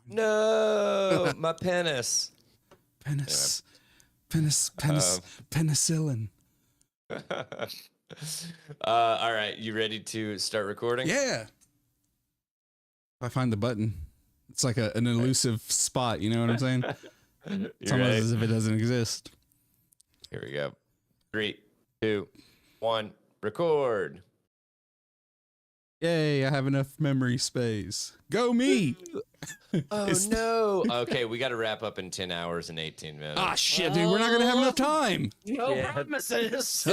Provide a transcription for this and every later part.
No, my penis. Penicillin. All right, you ready to start recording? Yeah. I find the button. It's like an elusive spot. You know what I'm saying? It's almost as if it doesn't exist. Here we go. 3, 2, 1, record. Yay, I have enough memory space. Go me. Oh, no. Okay, we got to wrap up in 10 hours and 18 minutes. Ah, shit, dude. We're not going to have enough time. No promises.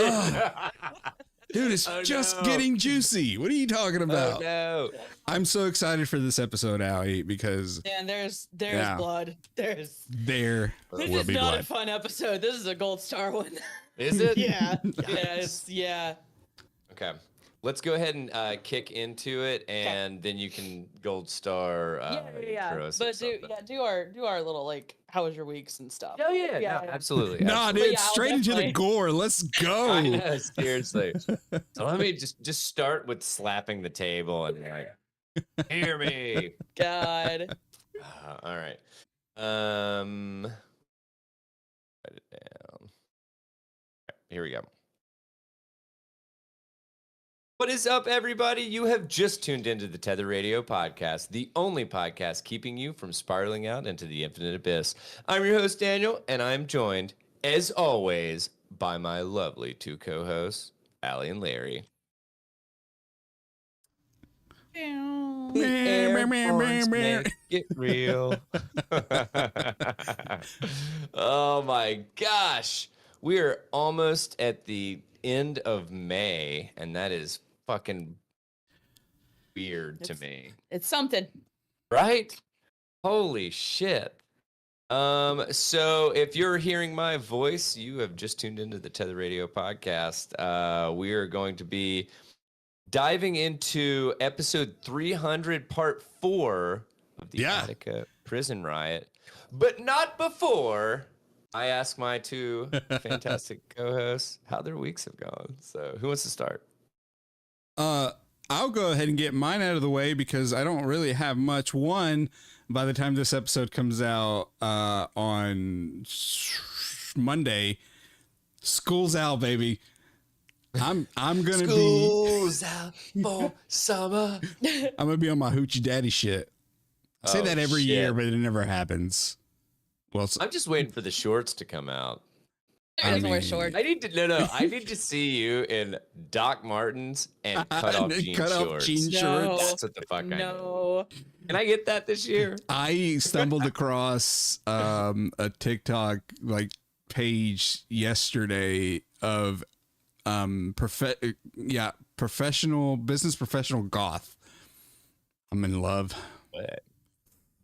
Dude, it's just getting juicy. What are you talking about? Oh, no. I'm so excited for this episode, Allie, because... And there's blood. There This is be not blood. a fun episode. This is a gold star one. Is it? Yeah. Yeah. Okay. Let's go ahead and kick into it, and then you can gold star. Intro us or But something. do our little like how was your weeks and stuff. Oh yeah, no, absolutely. Nah, absolutely. dude, straight into the gore. Let's go. I know, seriously. So let me just start with slapping the table and like, hear me. God. All right. Write it down. All right, here we go. What is up, everybody? You have just tuned into the Tether Radio podcast, the only podcast keeping you from spiraling out into the infinite abyss. I'm your host, Daniel, and I'm joined, as always, by my lovely two co-hosts, Allie and Larry. Make it real. Oh my gosh. We are almost at the end of May, and that is fucking weird to me. It's something. Right? Holy shit. So if you're hearing my voice, you have just tuned into the Tether Radio podcast. We are going to be diving into episode 300, part 4 of the Attica prison riot, but not before I ask my two fantastic co-hosts how their weeks have gone. So who wants to start? I'll go ahead and get mine out of the way because I don't really have much. One, by the time this episode comes out on Monday, school's out, baby. I'm gonna School's out for summer. I'm gonna be on my hoochie daddy shit. I say that every year, but it never happens. Well, I'm just waiting for the shorts to come out. He doesn't wear shorts. I need to see you in Doc Martens and cut off jean shorts. That's what the fuck I need. Can I get that this year? I stumbled across a TikTok like page yesterday of professional goth. I'm in love. What?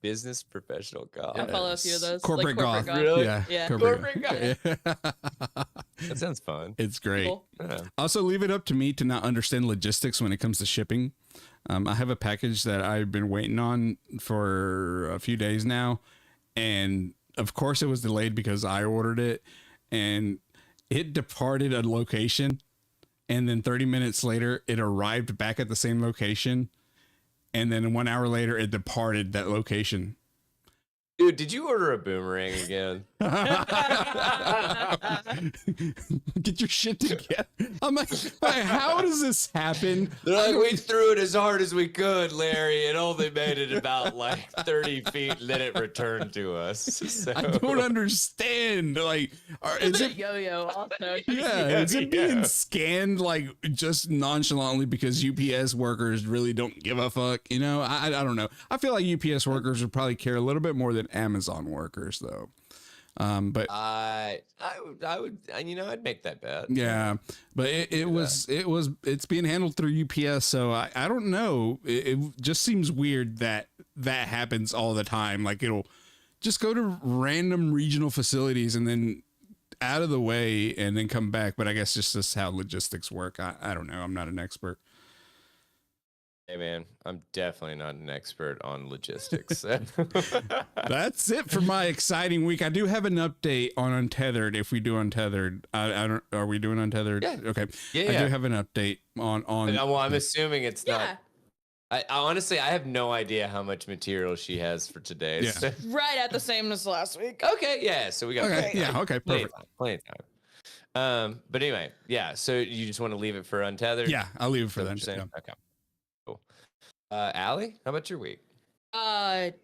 Business professional goth. I follow a few of those. Corporate goth. Really? Yeah. Corporate goth. That sounds fun. It's great. Cool. Yeah. Also, leave it up to me to not understand logistics when it comes to shipping. I have a package that I've been waiting on for a few days now. And of course it was delayed because I ordered it and it departed a location. And then 30 minutes later, it arrived back at the same location. And then 1 hour later, it departed that location. Dude, did you order a boomerang again? Get your shit together. I'm like, how does this happen? They're like, we threw it as hard as we could, Larry. It only made it about like 30 feet, and then it returned to us. So. I don't understand. Like, is it yo-yo also? Yeah, is it being scanned like just nonchalantly because UPS workers really don't give a fuck? You know, I don't know. I feel like UPS workers would probably care a little bit more than Amazon workers, though. But I would, I'd make that bet. Yeah, but it's being handled through UPS, so I don't know. It just seems weird that happens all the time. Like it'll just go to random regional facilities and then out of the way and then come back. But I guess just this is how logistics work. I don't know. I'm not an expert. Hey man, I'm definitely not an expert on logistics. That's it for my exciting week. I do have an update on Untethered. If we do Untethered, I don't. Are we doing Untethered? Yeah. Okay. Yeah. I do have an update on. Well, I'm assuming it's not I honestly, I have no idea how much material she has for today. Yeah. So- Right at the same as last week. okay, yeah. So we got Okay, yeah, okay, plenty perfect. of time. Plenty of time. But anyway, yeah. So you just want to leave it for untethered? Yeah, I'll leave it for Is that what them. you're saying? Yeah. Okay, cool. Allie, how about your week?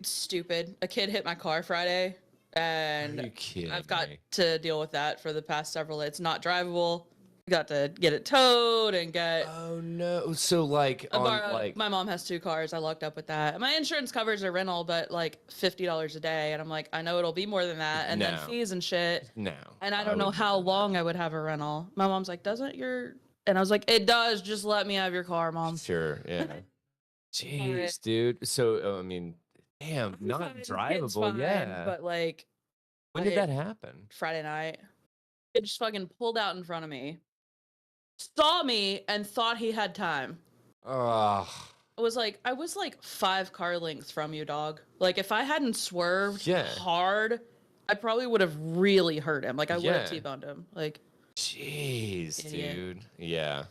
Stupid. A kid hit my car Friday, Are and you kidding I've got me? to deal with that for the past several. It's not drivable. Got to get it towed and get. Oh no! So like I on borrowed- like my mom has 2 cars. I lucked up with that. My insurance covers a rental, but like $50 a day, and I'm like, I know it'll be more than that, and then No. fees and shit. no, And I don't know would how never. long I would have a rental. My mom's like, doesn't your? And I was like, it does. Just let me have your car, mom. Sure, yeah. Jeez, dude. So I mean, damn, I'm not fine, it's drivable. fine, Yeah. But like When I- did that happen? Friday night, it just fucking pulled out in front of me, saw me, and thought he had time. Oh, I was like 5 car lengths from you, dog. Like if I hadn't swerved Yeah. hard, I probably would have really hurt him. Like I would have Yeah. T-boned him. Like jeez, Idiot. dude. Yeah.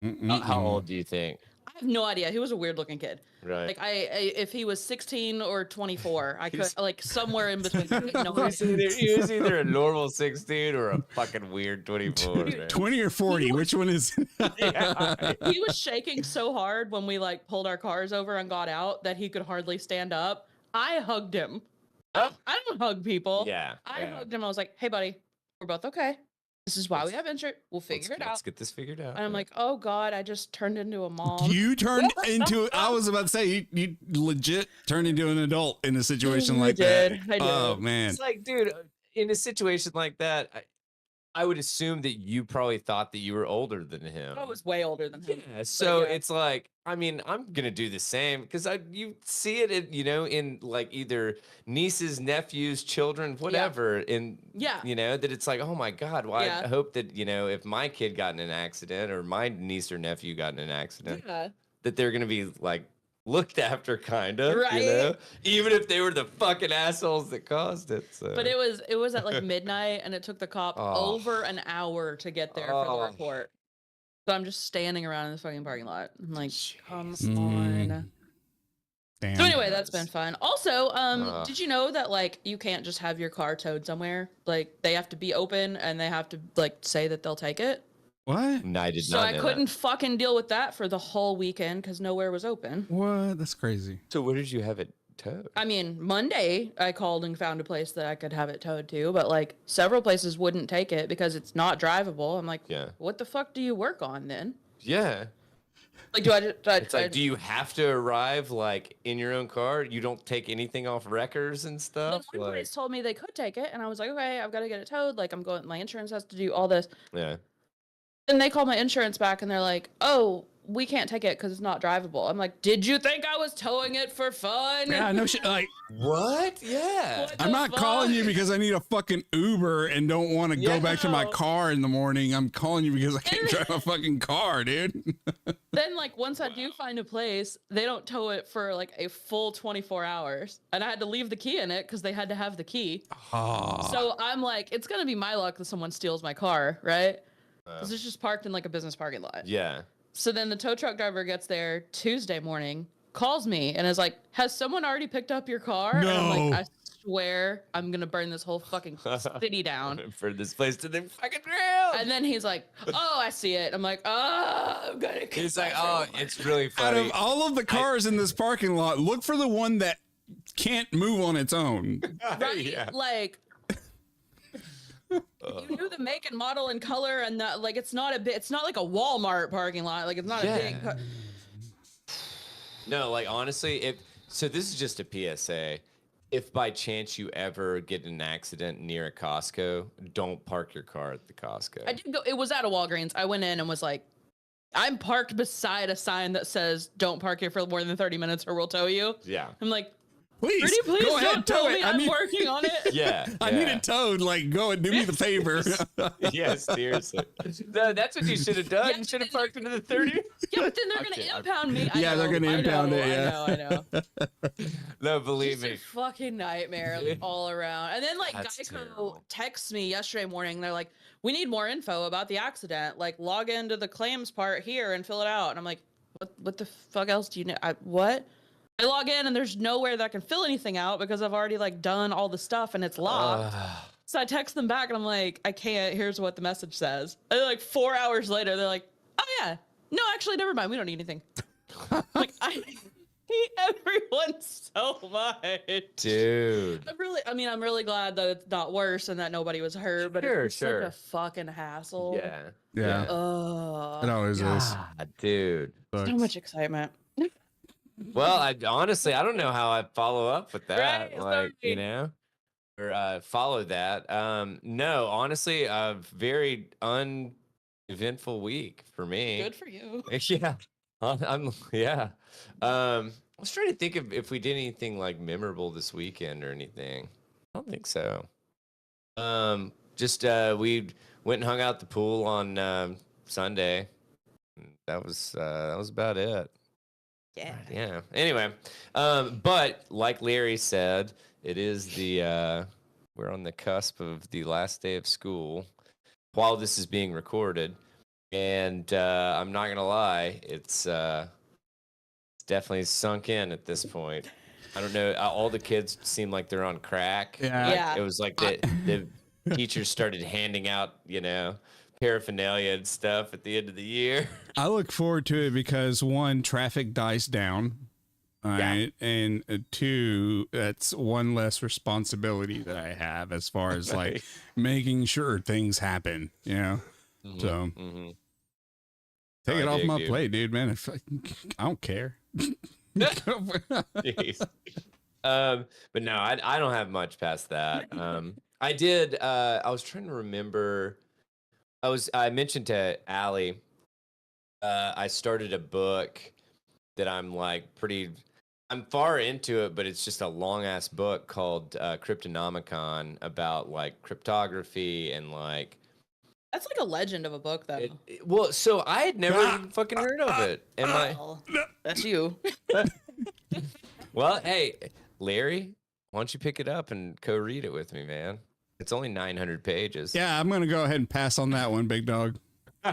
Mm-mm-mm. How old do you think? I have no idea. He was a weird looking kid. Right. Like I if he was 16 or 24, I could He's- like somewhere in between. No, he was either a normal 16 or a fucking weird 24. man. 20 or 40, which one is? Yeah. he was shaking so hard when we like pulled our cars over and got out that he could hardly stand up. I hugged him. Oh. I don't hug people. Yeah. I yeah. hugged him. I was like, "Hey, buddy, we're both okay. This is why we have insurance. We'll figure it Let's out." get this figured out. And I'm like, "Oh God, I just turned into a mom." You turned into, I was about to say, you legit turned into an adult in a situation like that. I did. Oh, man. it's like, dude, in a situation like that, I would assume that you probably thought that you were older than him. I was way older than him. Yeah, so yeah. it's like, I mean, I'm gonna do the same because you see it, in like either nieces, nephews, children, whatever, Yeah. that it's like, oh my God, well, I Yeah. hope that if my kid got in an accident or my niece or nephew got in an accident, Yeah. that they're gonna be like looked after, kind of, Right. even if they were the fucking assholes that caused it. So. But it was at like midnight, and it took the cop Oh. over an hour to get there for the Oh. report. So I'm just standing around in this fucking parking lot. I'm like, come Jeez. on. Damn. So anyway, that's been Yes. fun. Also, did you know that like you can't just have your car towed somewhere? Like they have to be open and they have to like say that they'll take it. What? No, I did So not I know couldn't that. fucking deal with that for the whole weekend because nowhere was open. What? That's crazy. So where did you have it towed? I mean, Monday I called and found a place that I could have it towed to, but like several places wouldn't take it because it's not drivable. I'm like, Yeah. what the fuck do you work on then? Yeah. Like, do I? It's like, do you have to arrive like in your own car? You don't take anything off wreckers and Then stuff. one Like, place told me they could take it, and I was like, okay, I've got to get it towed. Like, I'm going. My insurance has to do all this. yeah. And they called my insurance back, and they're like, oh, we can't take it because it's not drivable. I'm like, did you think I was towing it for fun? Yeah, no shit. Like, What? Yeah. What I'm the not calling you fuck? because I need a fucking Uber and don't want to go back to my No. car in the morning. I'm calling you because I can't drive a fucking car, dude. Then, like, once I do find a place, they don't tow it for like a full 24 hours, and I had to leave the key in it because they had to have the key. Oh. So I'm like, it's gonna be my luck that someone steals my car, right? Because it's just parked in like a business parking lot. Yeah. So then the tow truck driver gets there Tuesday morning, calls me, and is like, has someone already picked up your car? And I'm No. like, I swear I'm gonna burn this whole fucking city down. For this place to the fucking drill. And then he's like, oh, I see it. I'm like, oh, I'm gonna kill He's like, myself." oh, it's really Out funny. of all of the cars in this parking lot, look for the one that can't move on its own. Right? Yeah. Like, you knew the make and model and color, and that, like, it's not like a Walmart parking lot. Like, it's not Yeah. a big. No, like honestly, so this is just a PSA. If by chance you ever get in an accident near a Costco, don't park your car at the Costco. I did go. It was at a Walgreens. I went in and was like, I'm parked beside a sign that says, "Don't park here for more than 30 minutes, or we'll tow you." Yeah. I'm like, Please, pretty please go ahead, don't tow tell it. me I I'm need, working on it. Yeah. I need it towed. Like, go and do me the favor. Yeah, seriously. No, that's what you should have done. Yeah, You should have parked into the 30. Yeah, but then they're I'm gonna kidding, I'm- impound me. Yeah, they're gonna impound it, yeah. I know. No, believe It's a me. fucking nightmare like, all around. And then like That's Geico terrible. texts me yesterday morning. They're like, "We need more info about the accident. Like, log into the claims part here and fill it out." And I'm like, what the fuck else do you know? What? I log in and there's nowhere that I can fill anything out because I've already like done all the stuff and it's locked. So I text them back and I'm like, I can't. Here's what the message says. And like 4 hours later, they're like, oh yeah, no, actually, never mind. We don't need anything. Like I hate everyone so much, dude. I'm really glad that it's not worse and that nobody was hurt, but it's such a fucking hassle. Yeah. Oh, It always is. Dude. so much excitement. Well, I honestly, I don't know how I follow up with that. Right, like, you sorry. know, or follow that. No, honestly, a very uneventful week for me. Good for you. Yeah. Yeah. I was trying to think of if we did anything like memorable this weekend or anything. I don't think so. Just we went and hung out at the pool on Sunday. That was about it. Yeah. Anyway, but like Larry said, it is we're on the cusp of the last day of school while this is being recorded. And I'm not gonna lie, it's definitely sunk in at this point. I don't know. All the kids seem like they're on crack. Yeah. It was like the teachers started handing out, paraphernalia and stuff at the end of the year. I look forward to it because one, traffic dies down. All right. And two, that's one less responsibility that I have as far as like making sure things happen, So take it off my plate, dude, man. I don't care. Jeez. But no, I don't have much past that. I did. I was trying to remember. I mentioned to Allie. I started a book that I'm far into it, but it's just a long ass book called Cryptonomicon about like cryptography and like. That's like a legend of a book, though. Well, so I had never even fucking heard of it. That's you. Well, hey, Larry, why don't you pick it up and co-read it with me, man? It's only 900 pages. Yeah, I'm going to go ahead and pass on that one, big dog. No.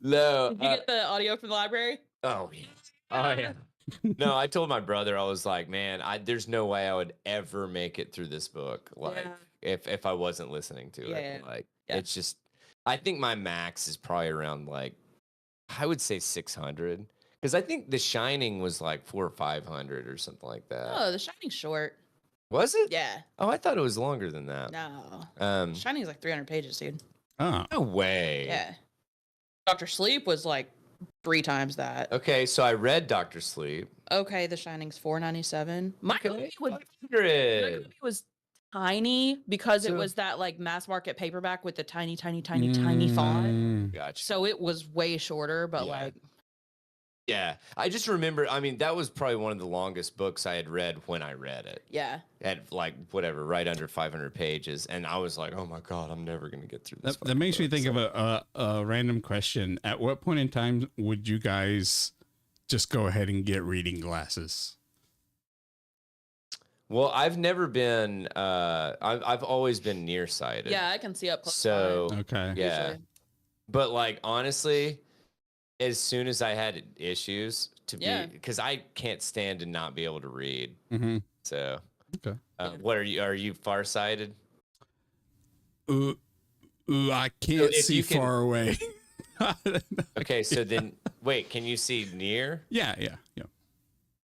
Did you get the audio from the library? Oh, yeah. Oh, yeah. No, I told my brother, I was like, man, there's no way I would ever make it through this book. Like, if I wasn't listening to it. Like, it's just, I think my max is probably around like, I would say 600. Because I think The Shining was like 400 or 500 or something like that. Oh, The Shining's short. Was it? Yeah. Oh, I thought it was longer than that. No. Shining's like 300 pages, dude. Oh. No way. Yeah. Dr. Sleep was like 3 times that. Okay, so I read Dr. Sleep. Okay, The Shining's $4.97. My movie was tiny because it was that like mass market paperback with the tiny font. Gotcha. So it was way shorter, but like. Yeah, I just remember, I mean, that was probably one of the longest books I had read when I read it. Yeah. At like, whatever, right under 500 pages. And I was like, oh my God, I'm never going to get through this. That makes me think of a random question. At what point in time would you guys just go ahead and get reading glasses? Well, I've never been, I've always been nearsighted. Yeah, I can see up close. So, okay. Yeah. Usually. But like, honestly, as soon as I had issues because I can't stand to not be able to read. Mm-hmm. So, okay. What are you farsighted? I can't see far away. Okay, so then wait, can you see near? Yeah.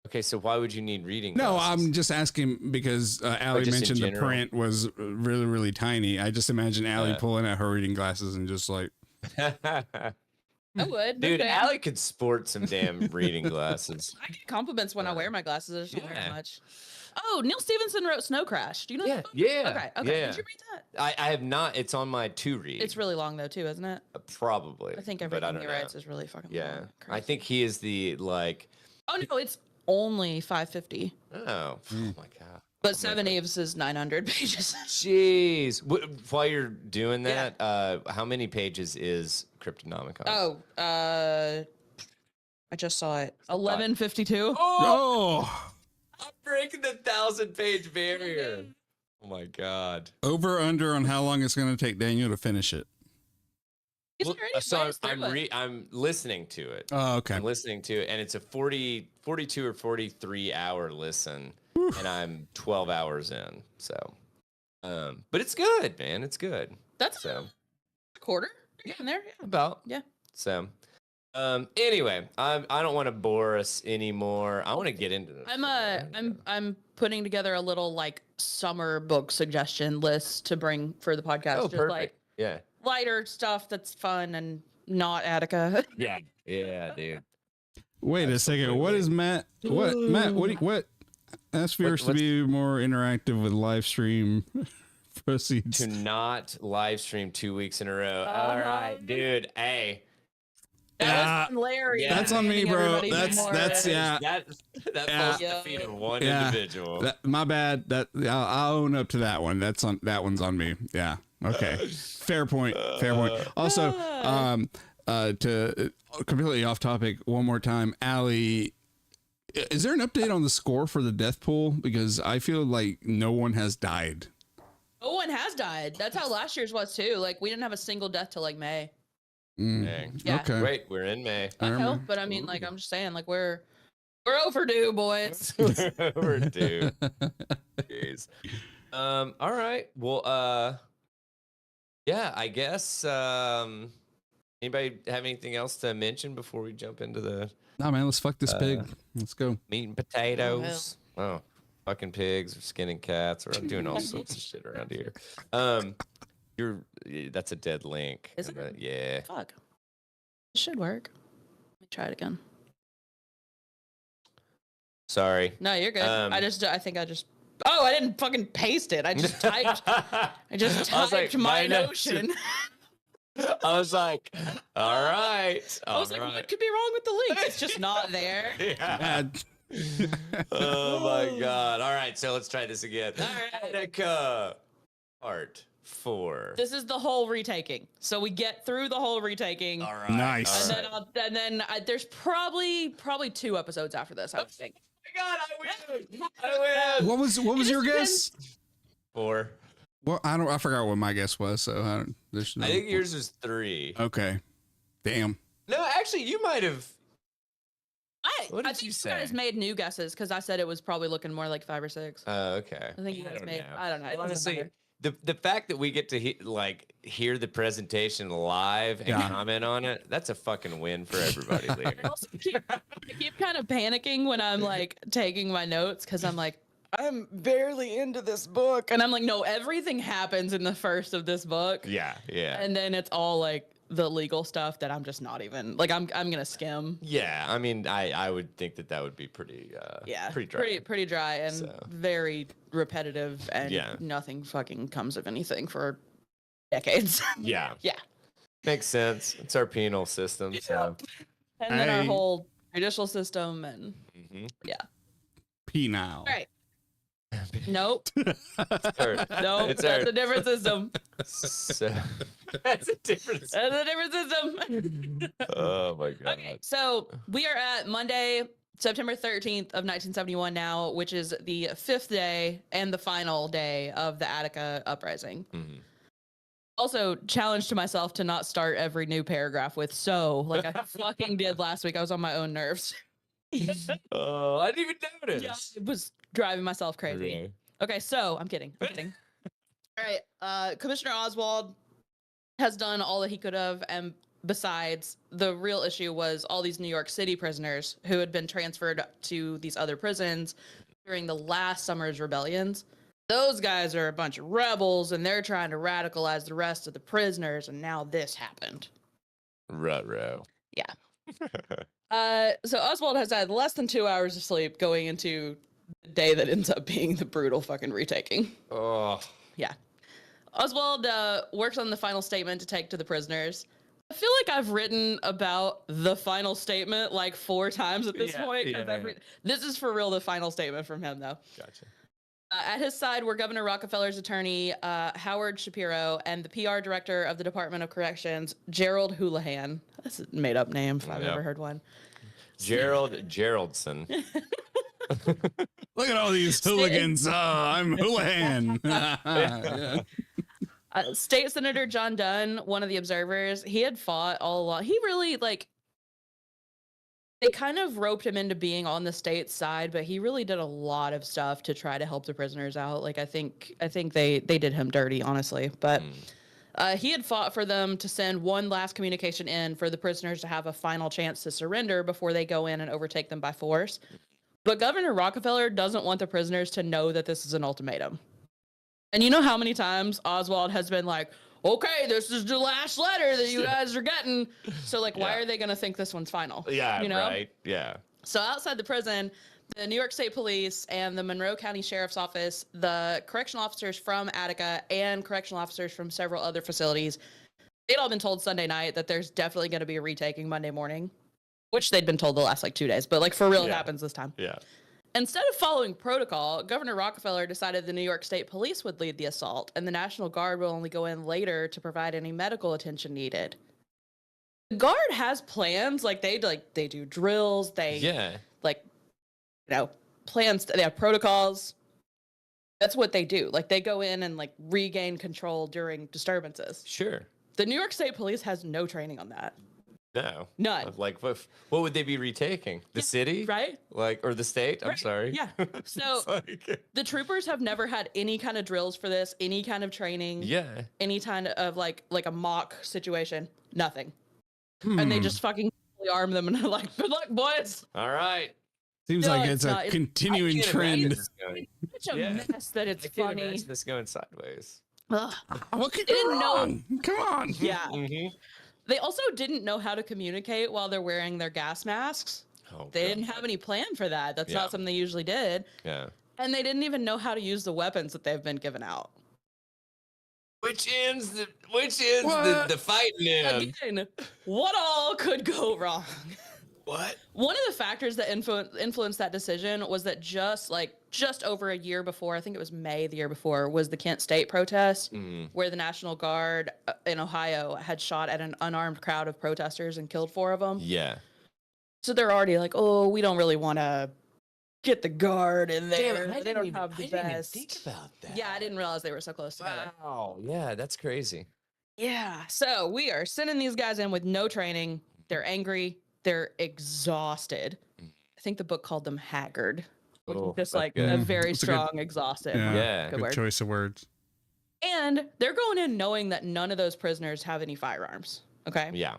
Okay, so why would you need reading No, glasses? I'm just asking because Allie mentioned the print was really, really tiny. I just imagine Allie pulling out her reading glasses and just like. I would. Dude, okay. Allie could sport some damn reading glasses. I get compliments when I wear my glasses. I just don't wear them much. Oh, Neil Stephenson wrote Snow Crash. Do you know that book? Yeah. Okay. Yeah. Did you read that? I have not. It's on my to read. It's really long though too, isn't it? Probably. I think everything he writes is really fucking long. I think he is the like. Oh no, it's only 550. Oh my God. But Seven Eves is 900 pages. Jeez. While you're doing that, how many pages is Cryptonomicon? Oh, I just saw it. 1152. Oh! I'm breaking the 1,000-page barrier. Oh my God. Over under on how long it's going to take Daniel to finish it. He's Well, already so played through it. I'm listening to it. Oh, okay. I'm listening to it, and it's a 42 or 43 hour listen, and I'm 12 hours in. So, but it's good, man. It's good. That's So a quarter in there. Yeah. about Yeah. So, anyway, I don't want to bore us anymore. I want to get into this. I'm putting together a little like summer book suggestion list to bring for the podcast. Oh, just perfect. like Yeah. lighter stuff that's fun and not Attica. Yeah. Yeah, dude. Wait a second. What is Matt? What Matt? What? Ask viewers to be more interactive with live stream proceeds. To not live stream 2 weeks in a row. All right, dude. Hey. That's on Larry. Yeah. That's on me, bro. That's yeah. That falls at the feet of one individual. My bad. I'll own up to that one. That one's on me. Yeah. Okay. Fair point. Fair point. Also, to completely off topic one more time, Allie, is there an update on the score for the death pool? Because I feel like no one has died. No one has died. That's how last year's was too. Like we didn't have a single death till like May. Yeah. Okay. Wait, we're in May. I know, but I mean, like I'm just saying, like we're overdue, boys. Overdue. Jeez. All right. Well, yeah, I guess. Anybody have anything else to mention before we jump into the Nah, man, let's fuck this pig. Let's go. meat and potatoes? Oh, fucking pigs or skinning cats or doing all sorts of shit around here. That's a dead link. Is it? Yeah. Fuck. It should work. Let me try it again. Sorry. No, you're good. Um, I think I just. Oh, I didn't fucking paste it. I just typed. I was like, my my notion. I was like, all right. I was like, what could be wrong with the link? It's just not there. Yeah. Oh my god. All right, so let's try this again. All right. Attica, part 4. This is the whole retaking. So we get through the whole retaking. All right. Nice. All right. And then there's probably 2 episodes after this, I would think. Oh my god, I win. What was your guess? 4. Well, I forgot what my guess was. So there's no. I think yours is 3. Okay. Damn. No, actually, you might have. What I did think you you say? guys made new guesses because I said it was probably looking more like 5 or 6. Oh, okay. I think you guys made. know. I don't know. It doesn't Honestly, matter. the fact that we get to hear the presentation live and comment on it, that's a fucking win for everybody. Lear. I also keep kind of panicking when I'm like taking my notes because I'm like, I'm barely into this book. And I'm like, no, everything happens in the first of this book. Yeah. And then it's all like the legal stuff that I'm just not even like I'm gonna skim. Yeah, I mean, I would think that would be pretty pretty dry. Pretty dry and very repetitive and nothing fucking comes of anything for decades. Yeah. Yeah. Makes sense. It's our penal system. So. And then our whole judicial system and Penal. all right. Nope. Nope. It's That's a different system. So, that's a different system. That's a different system. Oh my god. Okay, so we are at Monday, September 13th of 1971 now, which is the 5th day and the final day of the Attica uprising. Mm-hmm. Also, challenge to myself to not start every new paragraph with "so," like I fucking did last week. I was on my own nerves. Oh, I didn't even notice. Yeah, it was driving myself crazy. Really? Okay, so I'm kidding. All right, Commissioner Oswald has done all that he could have, and besides, the real issue was all these New York City prisoners who had been transferred to these other prisons during the last summer's rebellions. Those guys are a bunch of rebels, and they're trying to radicalize the rest of the prisoners, and now this happened. Ruh-roh. Yeah. So Oswald has had less than 2 hours of sleep going into the day that ends up being the brutal fucking retaking. Oh. Yeah. Oswald works on the final statement to take to the prisoners. I feel like I've written about the final statement like 4 times at this point. This is for real the final statement from him, though. Gotcha. At his side were Governor Rockefeller's attorney, Howard Shapiro, and the PR director of the Department of Corrections, Gerald Houlihan. That's a made-up name if I've ever heard one. Gerald Geraldson. Look at all these hooligans. I'm Houlihan. State Senator John Dunn, one of the observers, he had fought all along. He really they kind of roped him into being on the state's side, but he really did a lot of stuff to try to help the prisoners out. Like I think they did him dirty, honestly. But he had fought for them to send one last communication in for the prisoners to have a final chance to surrender before they go in and overtake them by force. But Governor Rockefeller doesn't want the prisoners to know that this is an ultimatum. And you know how many times Oswald has been like, okay, this is the last letter that you guys are getting. So, like, why are they going to think this one's final? Yeah, you know? right. Yeah. So outside the prison, the New York State Police and the Monroe County Sheriff's Office, the correctional officers from Attica and correctional officers from several other facilities, they'd all been told Sunday night that there's definitely going to be a retaking Monday morning, which they'd been told the last, 2 days. But, for real, it happens this time. Yeah. Instead of following protocol, Governor Rockefeller decided the New York State Police would lead the assault, and the National Guard will only go in later to provide any medical attention needed. The Guard has plans, they do drills, plans, they have protocols. That's what they do. They go in and regain control during disturbances. Sure. The New York State Police has no training on that. No. None. What would they be retaking? The city? Right? Or the state? I'm sorry. Yeah. So the troopers have never had any kind of drills for this, any kind of training. Yeah. Any kind of a mock situation. Nothing. And they just fucking arm them and they're like, good luck, boys. All right. Seems like it's a continuing trend. Such a mess that it's funny. I can't this going sideways. What could go wrong? Come on. Yeah. Mm-hmm. They also didn't know how to communicate while they're wearing their gas masks. They didn't have any plan for that. That's not something they usually did. Yeah. And they didn't even know how to use the weapons that they've been given out. Which is the fighting in? Again, what all could go wrong? What? One of the factors that influenced that decision was that just over a year before, I think it was May the year before, was the Kent State protest, where the National Guard in Ohio had shot at an unarmed crowd of protesters and killed 4 of them. Yeah. So they're already like, oh, we don't really want to get the Guard in there. Damn, they don't have the I didn't even best. think about that. Yeah, I didn't realize they were so close together. Wow. Yeah, that's crazy. Yeah. So we are sending these guys in with no training. They're angry. They're exhausted. I think the book called them haggard. Which is just a very strong, exhausted. Yeah. Good choice of words. And they're going in knowing that none of those prisoners have any firearms. Okay. Yeah.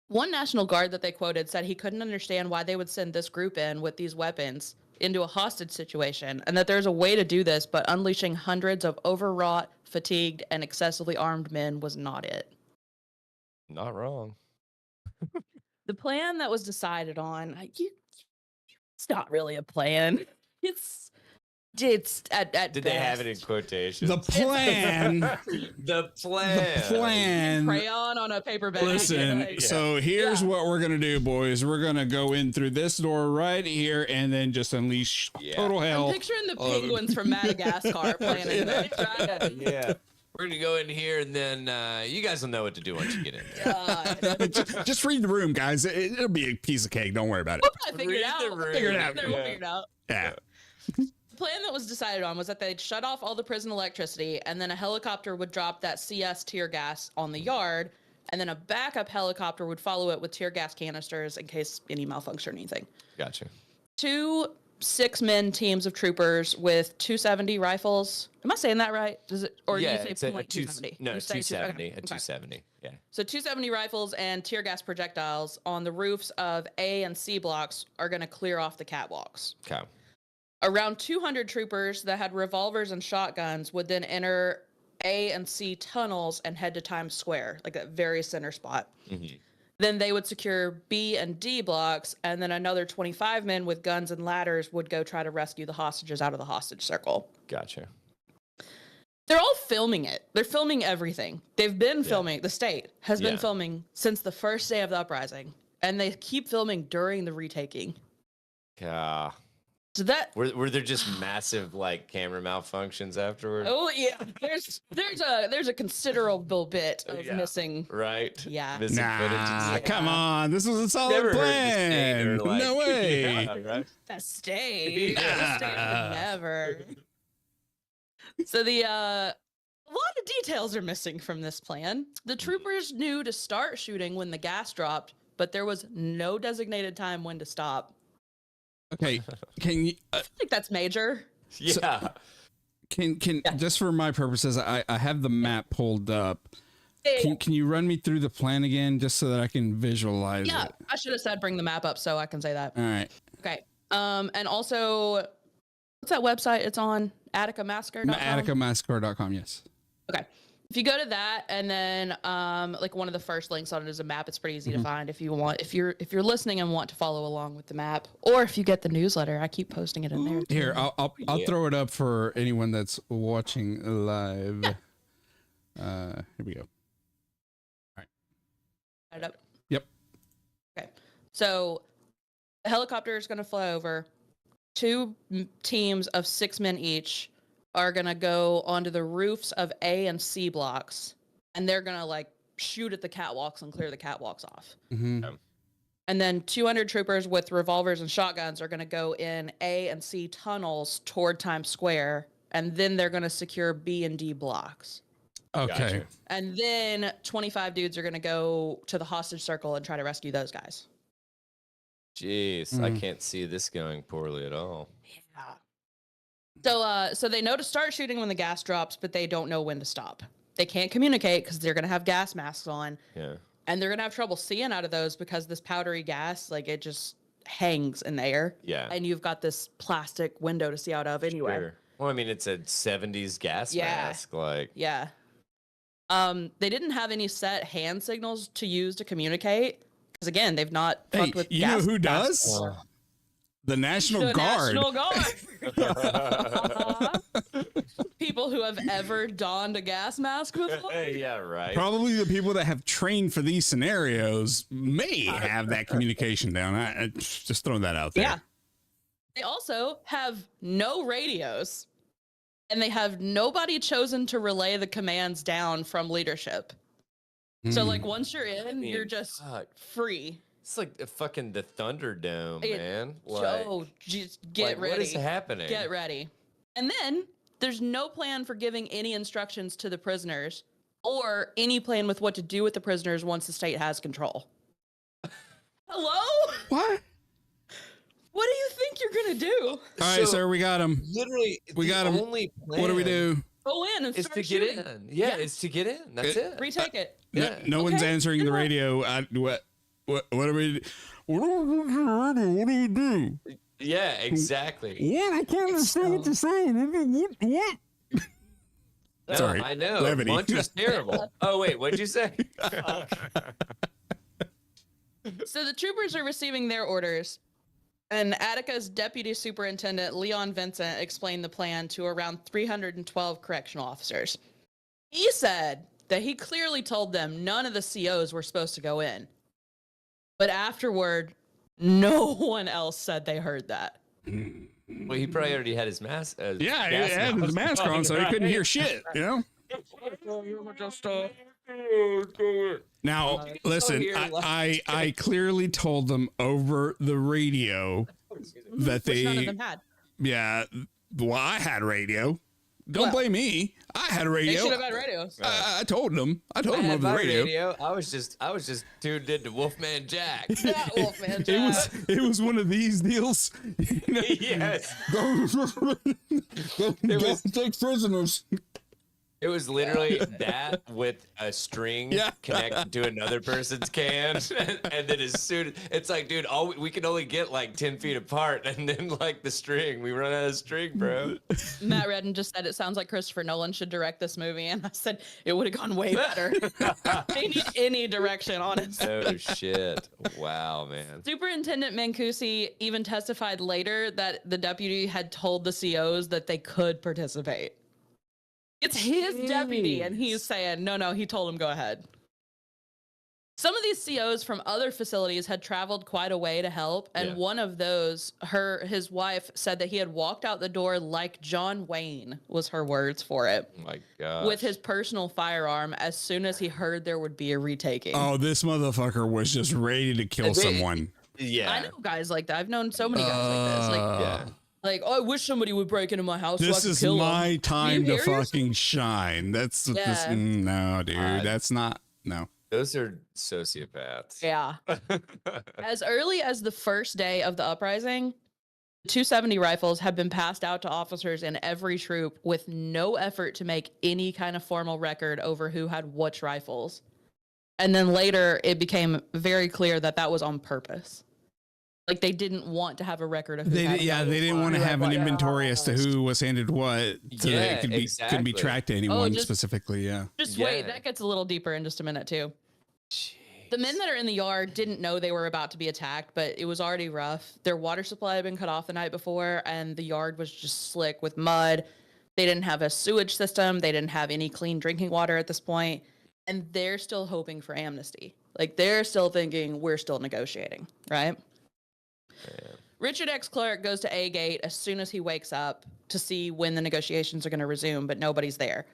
One National Guard that they quoted said he couldn't understand why they would send this group in with these weapons into a hostage situation, and that there's a way to do this, but unleashing hundreds of overwrought, fatigued, and excessively armed men was not it. Not wrong. The plan that was decided on, it's not really a plan. It's at Did they have it in quotations? The plan. The plan. Crayon on a paper bag. Listen, so here's what we're going to do, boys. We're going to go in through this door right here and then just unleash total hell. I'm picturing the penguins from Madagascar planning this, right? Yeah. We're going to go in here and then you guys will know what to do once you get in there. Just read the room, guys. It'll be a piece of cake. Don't worry about it. We'll figure it out. We'll figure it out. Yeah. The plan that was decided on was that they'd shut off all the prison electricity, and then a helicopter would drop that CS tear gas on the yard, and then a backup helicopter would follow it with tear gas canisters in case any malfunction or anything. Gotcha. 2 6-man teams of troopers with 270 rifles. Am I saying that right? Does it? Or yeah, you say 270? No, You say 270. okay. 270. Yeah. So 270 rifles and tear gas projectiles on the roofs of A and C blocks are going to clear off the catwalks. Okay. Around 200 troopers that had revolvers and shotguns would then enter A and C tunnels and head to Times Square, like that very center spot. Mm-hmm. Then they would secure B and D blocks, and then another 25 men with guns and ladders would go try to rescue the hostages out of the hostage circle. Gotcha. They're all filming it. They're filming everything. They've been filming. The state has been filming since the first day of the uprising, and they keep filming during the retaking. Yeah. So that were there just massive camera malfunctions afterward? Oh yeah, there's a considerable bit of missing. Right. Yeah. Missing footage. Come on, this was a solid plan. No way. Right? The state. The state would never. So a lot of details are missing from this plan. The troopers knew to start shooting when the gas dropped, but there was no designated time when to stop. Okay, can you? I think that's major. Yeah. Can just for my purposes, I have the map pulled up. Can you run me through the plan again, just so that I can visualize it? Yeah, I should have said bring the map up so I can say that. All right. Okay. And also, what's that website? It's on AtticaMassacre.com. AtticaMassacre.com. Yes. Okay. If you go to that, and then like one of the first links on it is a map. It's pretty easy to find if you want. If you're listening and want to follow along with the map, or if you get the newsletter, I keep posting it in there. Too. Here, I'll throw it up for anyone that's watching live. Here we go. All right. Got it up. Yep. Okay. So the helicopter is going to fly over. 2 teams of 6 men each are going to go onto the roofs of A and C blocks, and they're going to like shoot at the catwalks and clear the catwalks off. Mm-hmm. And then 200 troopers with revolvers and shotguns are going to go in A and C tunnels toward Times Square, and then they're going to secure B and D blocks. Okay. Gotcha. And then 25 dudes are going to go to the hostage circle and try to rescue those guys. Jeez, I can't see this going poorly at all. Yeah. So they know to start shooting when the gas drops, but they don't know when to stop. They can't communicate because they're going to have gas masks on. Yeah. And they're going to have trouble seeing out of those because this powdery gas, like it just hangs in the air. Yeah. And you've got this plastic window to see out of anyway. Sure. Well, I mean, it's a 70s gas mask. Like, Yeah. They didn't have any set hand signals to use to communicate. Because again, they've not fucked with you gas know who masks does? before. The National Guard. National Guard. People who have ever donned a gas mask before. yeah, right. Probably the people that have trained for these scenarios may have that communication down. I just throwing that out there. Yeah. They also have no radios, and they have nobody chosen to relay the commands down from leadership. So, like, once you're in, you're just free. It's like the fucking the Thunderdome, It- man. Like, just get ready. What is happening? Get ready. And then there's no plan for giving any instructions to the prisoners or any plan with what to do with the prisoners once the state has control. Hello? What? What do you think you're going to do? All right, sir, we got him. Literally, We got him. only plan What do we do? Go in and is start to get shooting. in. Yeah, it's to get in. That's it. Retake it. Yeah. No one's answering the radio. What do we what do you do? Yeah, exactly. What? I can't understand what you're saying. What? No, Sorry, I know. levity. Lunch was terrible. Oh, wait, what'd you say? So the troopers are receiving their orders, and Attica's deputy superintendent, Leon Vincent, explained the plan to around 312 correctional officers. He said that he clearly told them none of the COs were supposed to go in. But afterward, no one else said they heard that. Well, he probably already had his mask. Yeah, he had his mask on, so he couldn't hear shit. You know. Now, listen, I clearly told them over the radio that Which none of they, them had. yeah, well, I had radio. Don't Well, blame me. I had a They radio. should have had radios. I told them. I told I them had over the my radio. I was just tuned into Wolfman Jack. Yeah, Wolfman It was one of these deals. You know? Yes. Go take prisoners. It was literally that with a string connected to another person's can, and then as soon it's like, dude, we can only get like 10 feet apart, and then like the string, we run out of string, bro. Matt Redden just said it sounds like Christopher Nolan should direct this movie, and I said it would have gone way better. They need any direction on it. Oh shit! Wow, man. Superintendent Mancusi even testified later that the deputy had told the COs that they could participate. It's his deputy, and he's saying, no, he told him go ahead. Some of these COs from other facilities had traveled quite a way to help, and one of those, his wife, said that he had walked out the door like John Wayne, was her words for it. Oh my God. With his personal firearm as soon as he heard there would be a retaking. Oh, this motherfucker was just ready to kill someone. Yeah. I know guys like that. I've known so many guys like this. Like, Like, oh, I wish somebody would break into my house. This so I could is kill my them. time to fucking shine. That's what this. Yeah. No, dude, that's not. No. Those are sociopaths. Yeah. As early as the first day of the uprising, the 270 rifles have been passed out to officers in every troop with no effort to make any kind of formal record over who had which rifles. And then later, it became very clear that that was on purpose. Like, they didn't want to have a record of who had They didn't want to have an inventory as to who was handed what, so that it could be tracked to anyone specifically. Yeah. Just wait, that gets a little deeper in just a minute too. The men that are in the yard didn't know they were about to be attacked, but it was already rough. Their water supply had been cut off the night before, and the yard was just slick with mud. They didn't have a sewage system. They didn't have any clean drinking water at this point, and they're still hoping for amnesty. Like, they're still thinking we're still negotiating, right? Yeah. Richard X. Clark goes to A Gate as soon as he wakes up to see when the negotiations are going to resume, but nobody's there.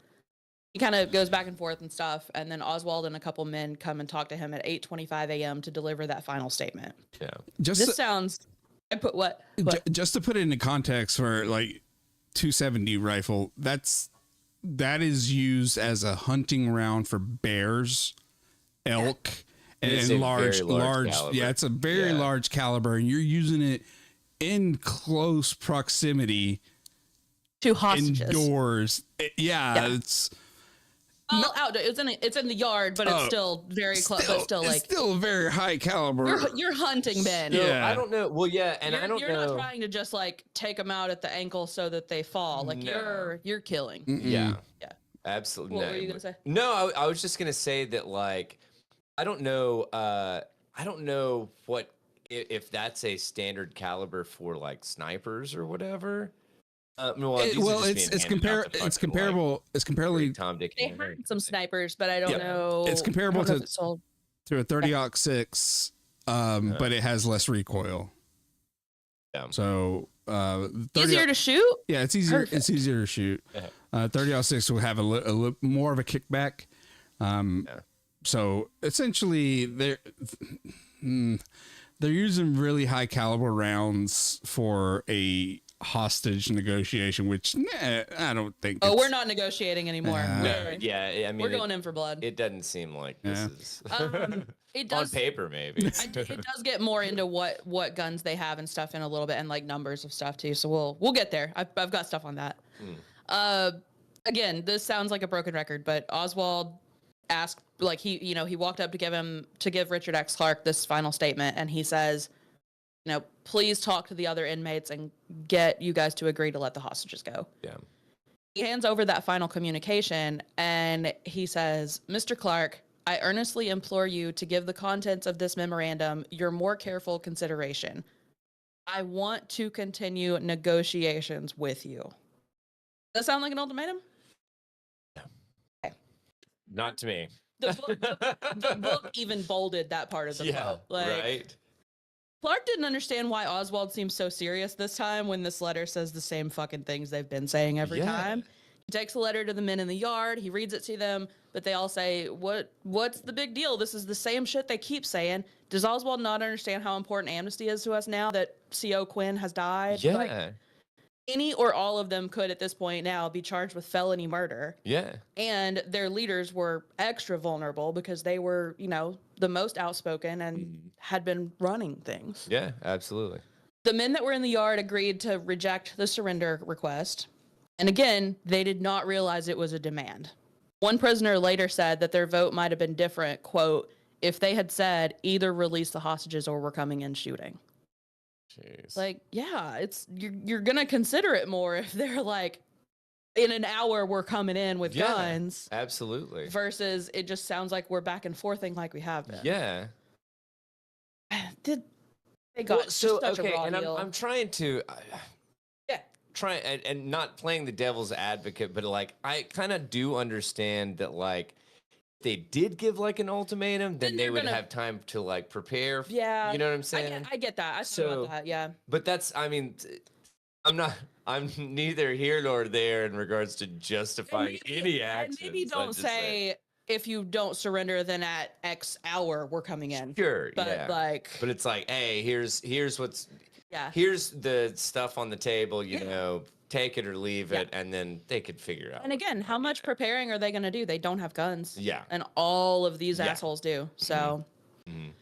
He kind of goes back and forth and stuff, and then Oswald and a couple men come and talk to him at 8:25 a.m. to deliver that final statement. Yeah. Just to put it into context for like 270 rifle, that is used as a hunting round for bears, elk, and large caliber. Yeah, it's a very large caliber, and you're using it in close proximity to hostages indoors. It's outdoor. It's in the yard, but it's still very close. But still, like, still a very high caliber. You're hunting men. Yeah, I don't know. Well, yeah, and I don't know. You're not trying to just like take them out at the ankle so that they fall. Like you're killing. Yeah, absolutely. What were you gonna say? No, I was just gonna say that, like, I don't know what if that's a standard caliber for like snipers or whatever. It's comparable. It's comparably Tom, Dick, they had some snipers, but I don't know. It's comparable to a 30-06, but it has less recoil. Yeah. So easier to shoot. Yeah, it's easier. Perfect. It's easier to shoot. 30-06 will have a little more of a kickback. So essentially, they're using really high caliber rounds for a hostage negotiation, which I don't think. Oh, we're not negotiating anymore. I mean, we're going in for blood. It doesn't seem like this is it does, on paper, maybe. It does get more into what guns they have and stuff in a little bit, and like numbers of stuff too. So we'll get there. I've got stuff on that. Again, this sounds like a broken record, but Oswald asked, like, he walked up to give Richard X. Clark this final statement, and he says, please talk to the other inmates and get you guys to agree to let the hostages go. Yeah. He hands over that final communication, and he says, Mr. Clark, I earnestly implore you to give the contents of this memorandum your more careful consideration. I want to continue negotiations with you. Does that sound like an ultimatum? No. Okay. Not to me. The book even bolded that part of the quote. Like, right. Clark didn't understand why Oswald seemed so serious this time when this letter says the same fucking things they've been saying every time. He takes the letter to the men in the yard. He reads it to them, but they all say, what's the big deal? This is the same shit they keep saying. Does Oswald not understand how important amnesty is to us now that C.O. Quinn has died? Yeah. Like, any or all of them could at this point now be charged with felony murder. Yeah. And their leaders were extra vulnerable because they were, the most outspoken and had been running things. Yeah, absolutely. The men that were in the yard agreed to reject the surrender request. And again, they did not realize it was a demand. One prisoner later said that their vote might have been different, quote, if they had said either release the hostages or we're coming in shooting. Jeez. Like, yeah, you're gonna consider it more if they're like, in an hour we're coming in with guns. Absolutely. Versus it just sounds like we're back and forthing like we have been. Yeah. They got such a raw and deal. I'm trying to and not playing the devil's advocate, but like I kind of do understand that, like, they did give like an ultimatum, then they would have time to like prepare. Yeah. You know what I'm saying? I get that. I thought about that. Yeah. But I'm neither here nor there in regards to justifying any action. Maybe don't say if you don't surrender, then at X hour we're coming in. Sure. But but it's like, hey, here's what's. Yeah. here's the stuff on the table, you know, take it or leave it, and then they could figure out. And again, how much preparing are they going to do? They don't have guns. Yeah. And all of these assholes do. So Mhm.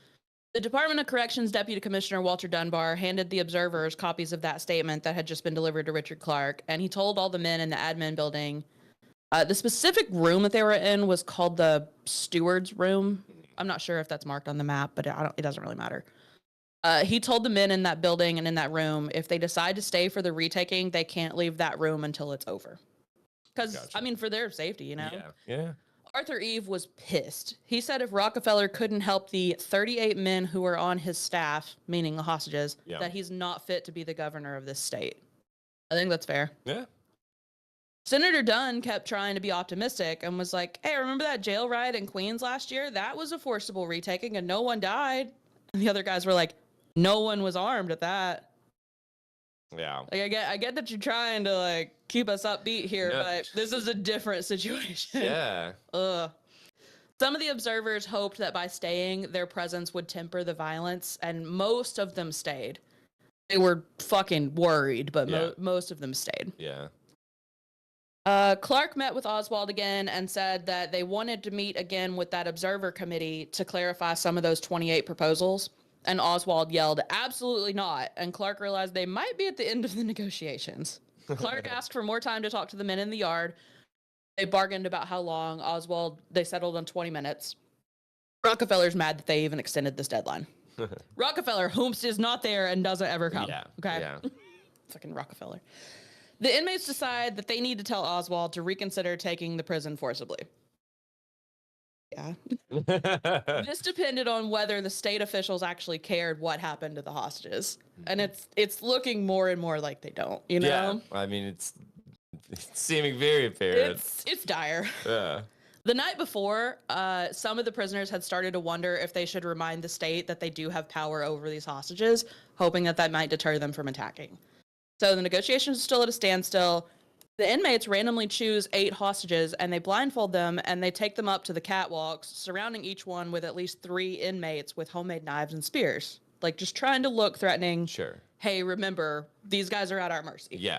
the Department of Corrections Deputy Commissioner Walter Dunbar handed the observers copies of that statement that had just been delivered to Richard Clark, and he told all the men in the admin building. The specific room that they were in was called the steward's room. I'm not sure if that's marked on the map, but it doesn't really matter. He told the men in that building and in that room, if they decide to stay for the retaking, they can't leave that room until it's over. Because, Gotcha. I mean, for their safety, you know? Yeah. Arthur Eve was pissed. He said if Rockefeller couldn't help the 38 men who were on his staff, meaning the hostages, that he's not fit to be the governor of this state. I think that's fair. Yeah. Senator Dunn kept trying to be optimistic and was like, hey, remember that jail riot in Queens last year? That was a forcible retaking and no one died. And the other guys were like, no one was armed at that. Yeah. Like, I get that you're trying to like keep us upbeat here, but this is a different situation. Yeah. Ugh. Some of the observers hoped that by staying, their presence would temper the violence, and most of them stayed. They were fucking worried, but most of them stayed. Yeah. Clark met with Oswald again and said that they wanted to meet again with that observer committee to clarify some of those 28 proposals. And Oswald yelled, absolutely not. And Clark realized they might be at the end of the negotiations. Clark asked for more time to talk to the men in the yard. They bargained about how long. They settled on 20 minutes. Rockefeller's mad that they even extended this deadline. Rockefeller, whomst is not there and doesn't ever come. Yeah. Okay. Yeah. Fucking Rockefeller. The inmates decide that they need to tell Oswald to reconsider taking the prison forcibly. Yeah. This depended on whether the state officials actually cared what happened to the hostages. And it's looking more and more like they don't, you know? Yeah. I mean, it's seeming very apparent. It's dire. Yeah. The night before, some of the prisoners had started to wonder if they should remind the state that they do have power over these hostages, hoping that might deter them from attacking. So the negotiations are still at a standstill. The inmates randomly choose 8 hostages, and they blindfold them, and they take them up to the catwalks, surrounding each one with at least 3 inmates with homemade knives and spears. Like, just trying to look threatening. Sure. Hey, remember, these guys are at our mercy. Yeah.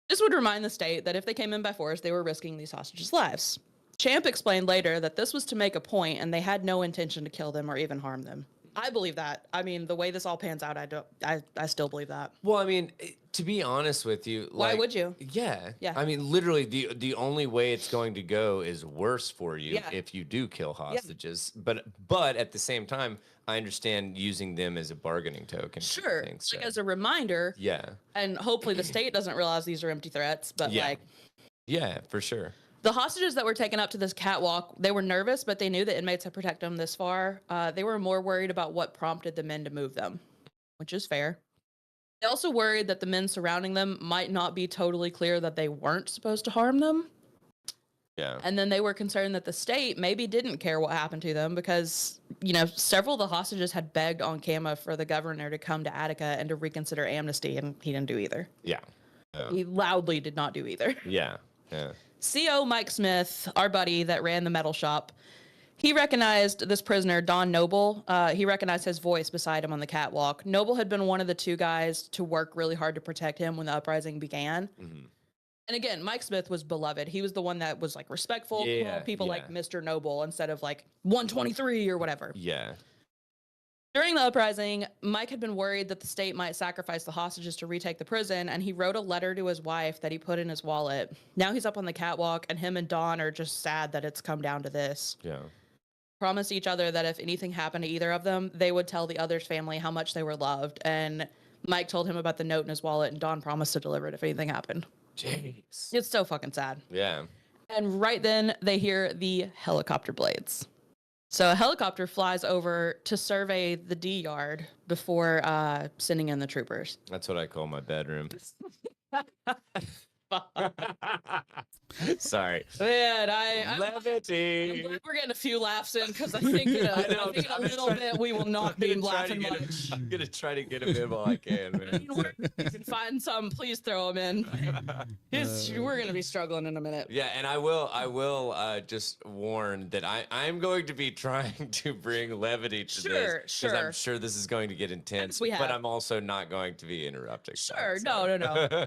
This would remind the state that if they came in by force, they were risking these hostages' lives. Champ explained later that this was to make a point, and they had no intention to kill them or even harm them. I believe that. I mean, the way this all pans out, I still believe that. Well, I mean, to be honest with you, Why would you? Yeah. Yeah. I mean, literally, the only way it's going to go is worse for you if you do kill hostages. But at the same time, I understand using them as a bargaining token. Sure. Things, like as a reminder. Yeah. And hopefully the state doesn't realize these are empty threats. But like. Yeah, for sure. The hostages that were taken up to this catwalk, they were nervous, but they knew the inmates had protected them this far. They were more worried about what prompted the men to move them, which is fair. They also worried that the men surrounding them might not be totally clear that they weren't supposed to harm them. Yeah. And then they were concerned that the state maybe didn't care what happened to them because, you know, several of the hostages had begged on camera for the governor to come to Attica and to reconsider amnesty, and he didn't do either. Yeah. He loudly did not do either. Yeah. Yeah. CO Mike Smith, our buddy that ran the metal shop, he recognized this prisoner, Don Noble. He recognized his voice beside him on the catwalk. Noble had been one of the 2 guys to work really hard to protect him when the uprising began. Mm-hmm. And again, Mike Smith was beloved. He was the one that was like respectful. People like Mr. Noble instead of like 123 or whatever. Yeah. During the uprising, Mike had been worried that the state might sacrifice the hostages to retake the prison, and he wrote a letter to his wife that he put in his wallet. Now he's up on the catwalk, and him and Dawn are just sad that it's come down to this. Yeah. Promised each other that if anything happened to either of them, they would tell the other's family how much they were loved. And Mike told him about the note in his wallet, and Dawn promised to deliver it if anything happened. Jeez. It's so fucking sad. Yeah. And right then, they hear the helicopter blades. So a helicopter flies over to survey the D yard before sending in the troopers. That's what I call my bedroom. Sorry. Man, I'm Levity. glad we're getting a few laughs in because I think in I know, I think in a I'm little trying- bit we will not I'm be gonna try to laughing get him- much. I'm gonna try to get him in while I can, I man. mean, you can find some, please throw them in. We're gonna be struggling in a minute. Yeah, and I will just warn that I'm going to be trying to bring levity to this because I'm sure this is going to get intense. But I'm also not going to be interrupting. Sure, that, no.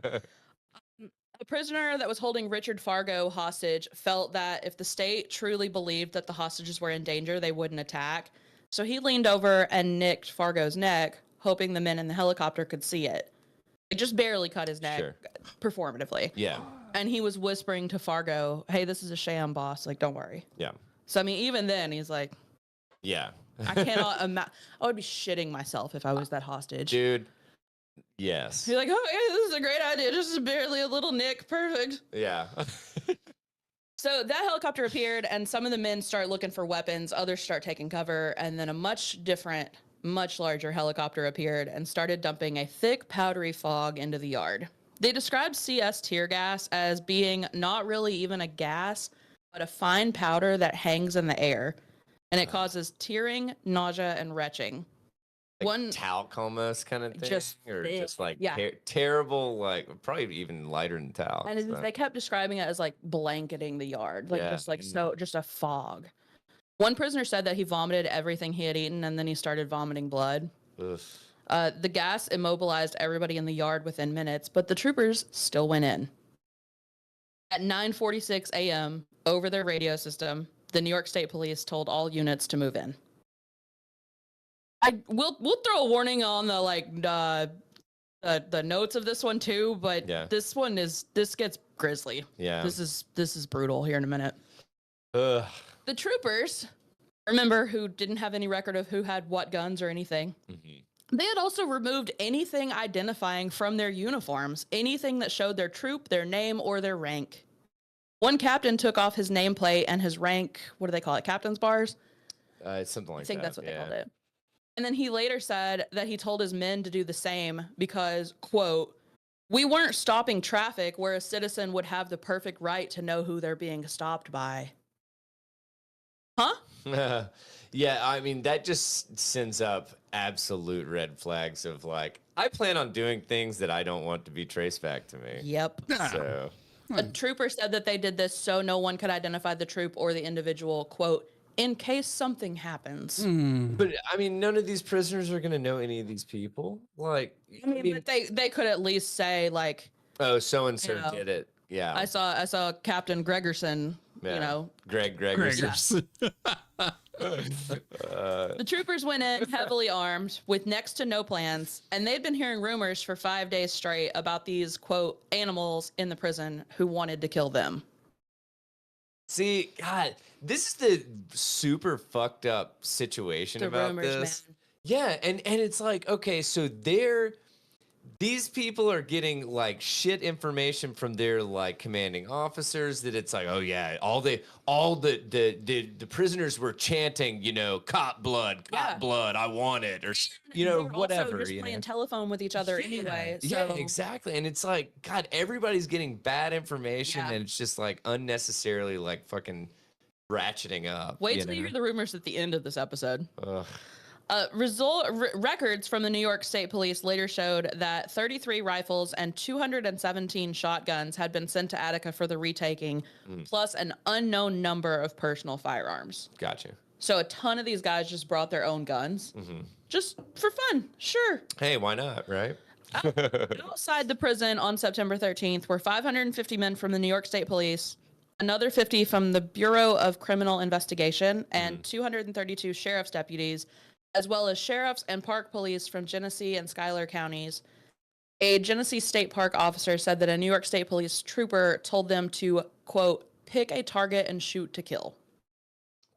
A prisoner that was holding Richard Fargo hostage felt that if the state truly believed that the hostages were in danger, they wouldn't attack. So he leaned over and nicked Fargo's neck, hoping the men in the helicopter could see it. It just barely cut his neck performatively. Yeah. And he was whispering to Fargo, hey, this is a sham, boss. Like, don't worry. Yeah. So, I mean, even then, he's like, yeah. I cannot imagine. I would be shitting myself if I was that hostage. Dude. Yes. You're like, oh, yeah, this is a great idea. Just barely a little nick. Perfect. Yeah. So that helicopter appeared, and some of the men start looking for weapons. Others start taking cover. And then a much different, much larger helicopter appeared and started dumping a thick, powdery fog into the yard. They described CS tear gas as being not really even a gas, but a fine powder that hangs in the air. And it causes tearing, nausea, and retching. Like One talc almost kind of thing, or just like yeah. Terrible, like probably even lighter than talc. And they kept describing it as like blanketing the yard, like just a fog. One prisoner said that he vomited everything he had eaten, and then he started vomiting blood. The gas immobilized everybody in the yard within minutes, but the troopers still went in. At 9:46 a.m., over their radio system, the New York State Police told all units to move in. We'll throw a warning on the notes of this one too, but this gets grisly. Yeah. This is brutal here in a minute. Ugh. The troopers, remember, who didn't have any record of who had what guns or anything. Mm-hmm. They had also removed anything identifying from their uniforms, anything that showed their troop, their name, or their rank. One captain took off his nameplate and his rank, what do they call it, captain's bars? It's something like that. I think that's what they called it. And then he later said that he told his men to do the same because, quote, we weren't stopping traffic where a citizen would have the perfect right to know who they're being stopped by. Huh? Yeah, I mean, that just sends up absolute red flags of like, I plan on doing things that I don't want to be traced back to me. Yep. So a trooper said that they did this so no one could identify the troop or the individual, quote, in case something happens. But I mean, none of these prisoners are going to know any of these people. Like, I mean, but they could at least say like, oh, so and so did it. Yeah. I saw Captain Gregerson. Yeah. You know, Greg Gregerson. The troopers went in heavily armed with next to no plans, and they'd been hearing rumors for 5 days straight about these, quote, animals in the prison who wanted to kill them. See, God, this is the super fucked up situation about rumors, this. man. Yeah, and it's like, okay, so these people are getting like shit information from their like commanding officers that it's like, oh yeah, all the prisoners were chanting, you know, cop blood, I want it, or you know, whatever. Also just playing telephone with each other anyway. So. Yeah, exactly. And it's like, God, everybody's getting bad information, and it's just like unnecessarily like fucking ratcheting up. Wait till you hear the rumors at the end of this episode. Ugh. Records from the New York State Police later showed that 33 rifles and 217 shotguns had been sent to Attica for the retaking, plus an unknown number of personal firearms. Gotcha. So a ton of these guys just brought their own guns, just for fun. Sure. Hey, why not, right? Outside the prison on September 13th were 550 men from the New York State Police, another 50 from the Bureau of Criminal Investigation, and 232 sheriff's deputies, as well as sheriffs and park police from Genesee and Schuyler counties. A Genesee State Park officer said that a New York State Police trooper told them to, quote, pick a target and shoot to kill.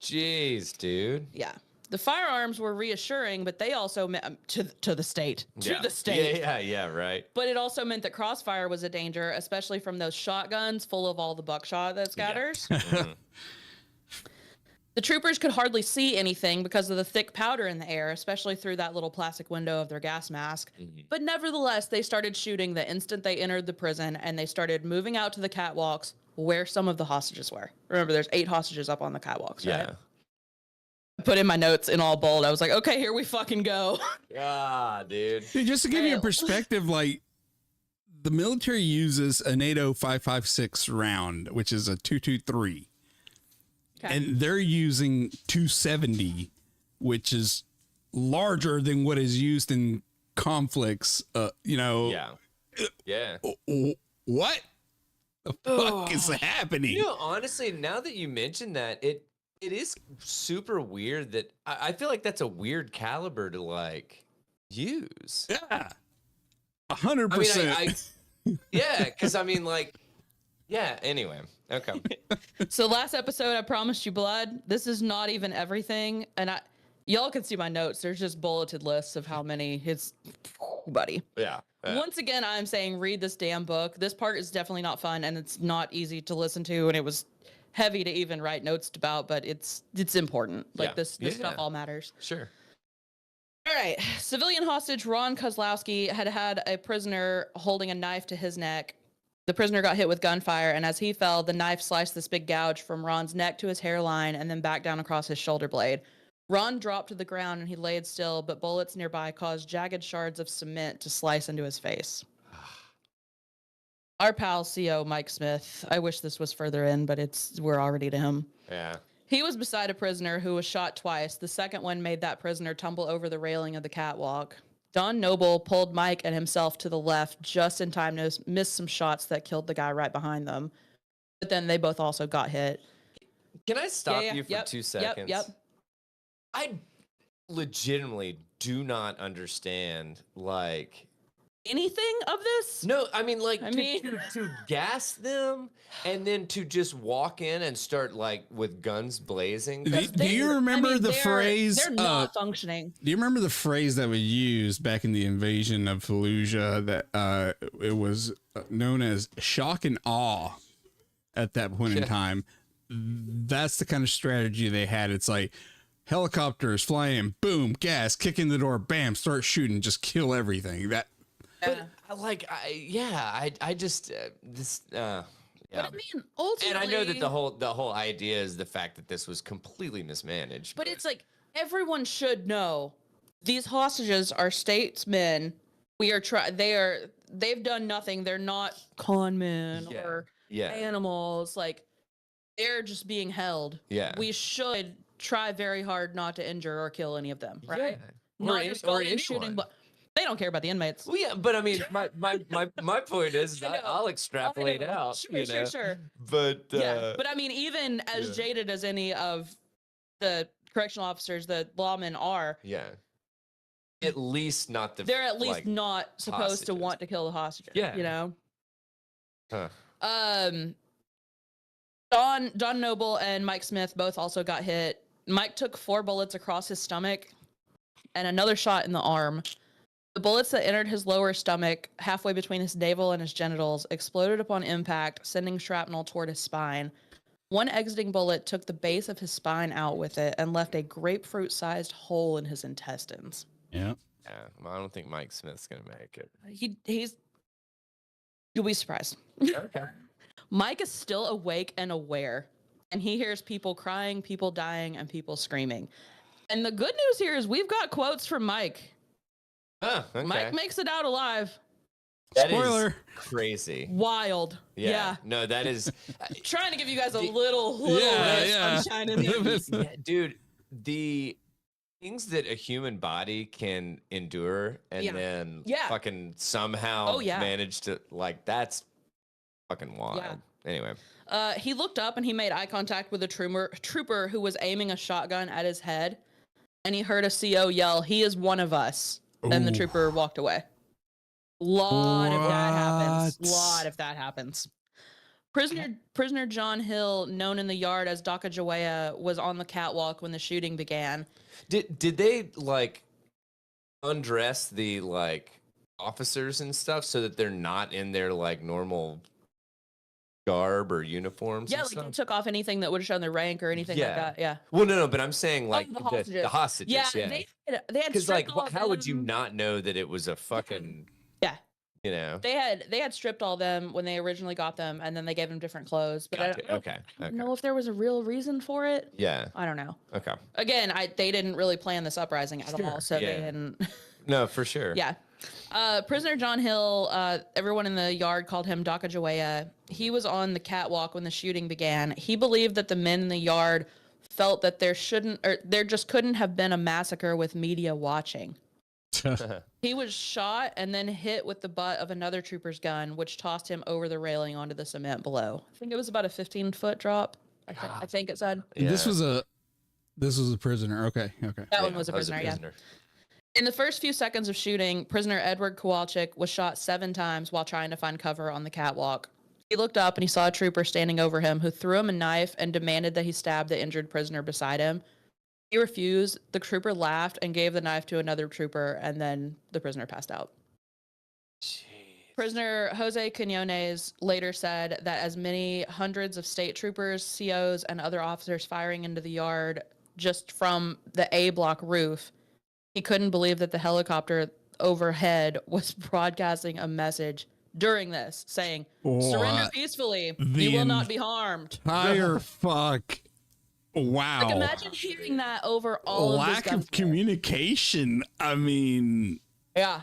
Jeez, dude. Yeah. The firearms were reassuring, but they also meant to the state. To the state. Yeah, right. But it also meant that crossfire was a danger, especially from those shotguns full of all the buckshot that scatters. The troopers could hardly see anything because of the thick powder in the air, especially through that little plastic window of their gas mask. But nevertheless, they started shooting the instant they entered the prison, and they started moving out to the catwalks where some of the hostages were. Remember, there's 8 hostages up on the catwalks, right? Yeah. I put in my notes in all bold. I was like, okay, here we fucking go. Dude. Dude, just to give you a perspective, like the military uses a NATO 5.56 round, which is a 223. Okay. And they're using 270, which is larger than what is used in conflicts. Yeah. Yeah. What the fuck is happening? You know, honestly, now that you mention that, it is super weird that I feel like that's a weird caliber to like use. Yeah, 100%. Yeah, because I mean, like, yeah. Anyway, okay. So last episode, I promised you blood. This is not even everything, and y'all can see my notes. There's just bulleted lists of how many. It's buddy. Yeah. Once again, I'm saying read this damn book. This part is definitely not fun, and it's not easy to listen to, and it was heavy to even write notes about, but it's important. Like this stuff all matters. Sure. All right. Civilian hostage Ron Kozlowski had a prisoner holding a knife to his neck. The prisoner got hit with gunfire, and as he fell, the knife sliced this big gouge from Ron's neck to his hairline and then back down across his shoulder blade. Ron dropped to the ground and he laid still, but bullets nearby caused jagged shards of cement to slice into his face. Our pal CO Mike Smith, I wish this was further in, but we're already to him. Yeah. He was beside a prisoner who was shot twice. The second one made that prisoner tumble over the railing of the catwalk. Don Noble pulled Mike and himself to the left just in time to miss some shots that killed the guy right behind them. But then they both also got hit. Can I stop you for 2 seconds? Yep. I legitimately do not understand, like, anything of this? No, I mean, like, to gas them and then to just walk in and start, like, with guns blazing. Do you remember the phrase? They're not functioning. Do you remember the phrase that was used back in the invasion of Fallujah that it was known as shock and awe at that point in time? That's the kind of strategy they had. It's like helicopters flying, boom, gas, kick in the door, bam, start shooting, just kill everything. But I just this. Yeah. But I mean, ultimately, and I know that the whole idea is the fact that this was completely mismanaged. But it's like everyone should know these hostages are statesmen. They've done nothing. They're not con men or animals. Like they're just being held. Yeah. We should try very hard not to injure or kill any of them. Right. Yeah. Not just going and shooting, but they don't care about the inmates. Well, yeah, but I mean, my point is I'll extrapolate out. Sure. But but I mean, even as jaded as any of the correctional officers, the lawmen are. Yeah. At least not they're at least not supposed to want to kill the hostages. Yeah. You know. Huh. Don Noble and Mike Smith both also got hit. Mike took 4 bullets across his stomach and another shot in the arm. The bullets that entered his lower stomach, halfway between his navel and his genitals, exploded upon impact, sending shrapnel toward his spine. One exiting bullet took the base of his spine out with it and left a grapefruit-sized hole in his intestines. Yeah. Yeah. Well, I don't think Mike Smith's gonna make it. You'll be surprised. Okay. Mike is still awake and aware, and he hears people crying, people dying, and people screaming. And the good news here is we've got quotes from Mike. Okay. Mike makes it out alive. That Spoiler. Is crazy. Wild. Yeah. No, that is trying to give you guys a little sunshine in the dude, the things that a human body can endure and then fucking somehow manage to, like, that's fucking wild. Yeah. Anyway. He looked up and he made eye contact with a trooper who was aiming a shotgun at his head, and he heard a CO yell, "He is one of us." Then the trooper walked away. Lot if that happens. Prisoner John Hill, known in the yard as Jawea, was on the catwalk when the shooting began. Did they, like, undress the, like, officers and stuff so that they're not in their, like, normal garb or uniforms. Yeah, and like stuff? they took off anything that would have shown their rank or anything like that. Yeah. Well, no, but I'm saying like the hostages. the hostages. Yeah, Yeah. they had Because like, stripped all how would you them. not know that it was a fucking? Yeah. You know. They had stripped all them when they originally got them, and then they gave them different clothes. But Gotcha. I don't know if there was a real reason for it. Yeah. I don't know. Okay. Again, they didn't really plan this uprising at all, so they didn't. No, for sure. Yeah. Prisoner John Hill, everyone in the yard called him Dakajaweya. He was on the catwalk when the shooting began. He believed that the men in the yard felt that there just couldn't have been a massacre with media watching. He was shot and then hit with the butt of another trooper's gun, which tossed him over the railing onto the cement below. I think it was about a 15-foot drop. I think it said. Yeah. This was a prisoner. Okay. That one was a prisoner. Yeah. In the first few seconds of shooting, prisoner Edward Kowalczyk was shot 7 times while trying to find cover on the catwalk. He looked up and he saw a trooper standing over him who threw him a knife and demanded that he stab the injured prisoner beside him. He refused. The trooper laughed and gave the knife to another trooper, and then the prisoner passed out. Jeez. Prisoner Jose Quinones later said that as many hundreds of state troopers, COs, and other officers firing into the yard just from the A block roof, he couldn't believe that the helicopter overhead was broadcasting a message during this saying, "Surrender peacefully. You will not be harmed." Entire fuck. Wow. Like, imagine hearing that over all of this lack of communication. I mean, yeah.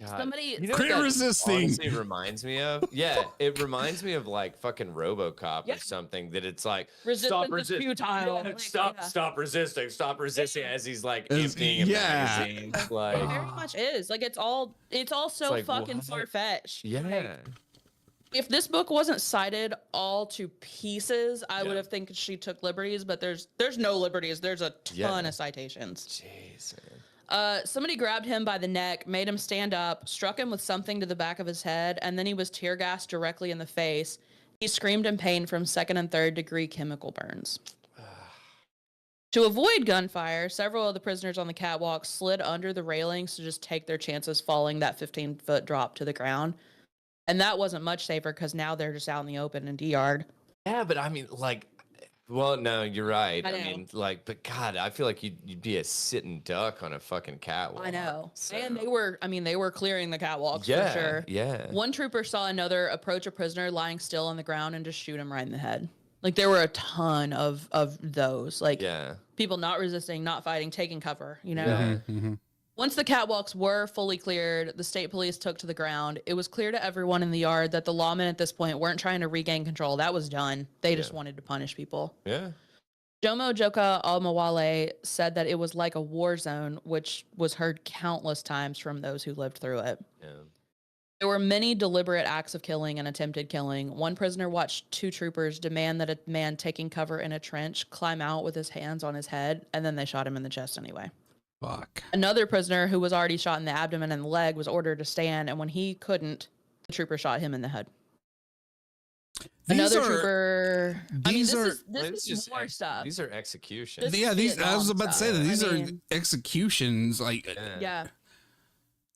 God. Somebody, quit resisting. Honestly, reminds me of it reminds me of like fucking RoboCop or something. That it's like resistance is futile. Yeah, stop resisting as he's like emptying a magazine. Like it very much is. Like it's all so like, fucking far fetched. Yeah. Like, if this book wasn't cited all to pieces, I would have think she took liberties, but there's no liberties. There's a ton of citations. Jeez. Somebody grabbed him by the neck, made him stand up, struck him with something to the back of his head, and then he was tear gassed directly in the face. He screamed in pain from 2nd and 3rd degree chemical burns. To avoid gunfire, several of the prisoners on the catwalk slid under the railings to just take their chances falling that 15-foot drop to the ground. And that wasn't much safer because now they're just out in the open in D-Yard. Yeah, but I mean, like, well, no, you're right. I mean, like, but God, I feel like you'd be a sitting duck on a fucking catwalk. I know. So. And they were clearing the catwalks for sure. Yeah. One trooper saw another approach a prisoner lying still on the ground and just shoot him right in the head. Like, there were a ton of those. Like, people not resisting, not fighting, taking cover, you know? Yeah. Mm-hmm. Once the catwalks were fully cleared, the state police took to the ground. It was clear to everyone in the yard that the lawmen at this point weren't trying to regain control. That was done. They just wanted to punish people. Yeah. Jomo Joka Almawale said that it was like a war zone, which was heard countless times from those who lived through it. Yeah. There were many deliberate acts of killing and attempted killing. One prisoner watched 2 troopers demand that a man taking cover in a trench climb out with his hands on his head, and then they shot him in the chest anyway. Fuck. Another prisoner who was already shot in the abdomen and the leg was ordered to stand, and when he couldn't, the trooper shot him in the head. Trooper. This is more stuff. These are executions. I was about to say that these are executions. Like,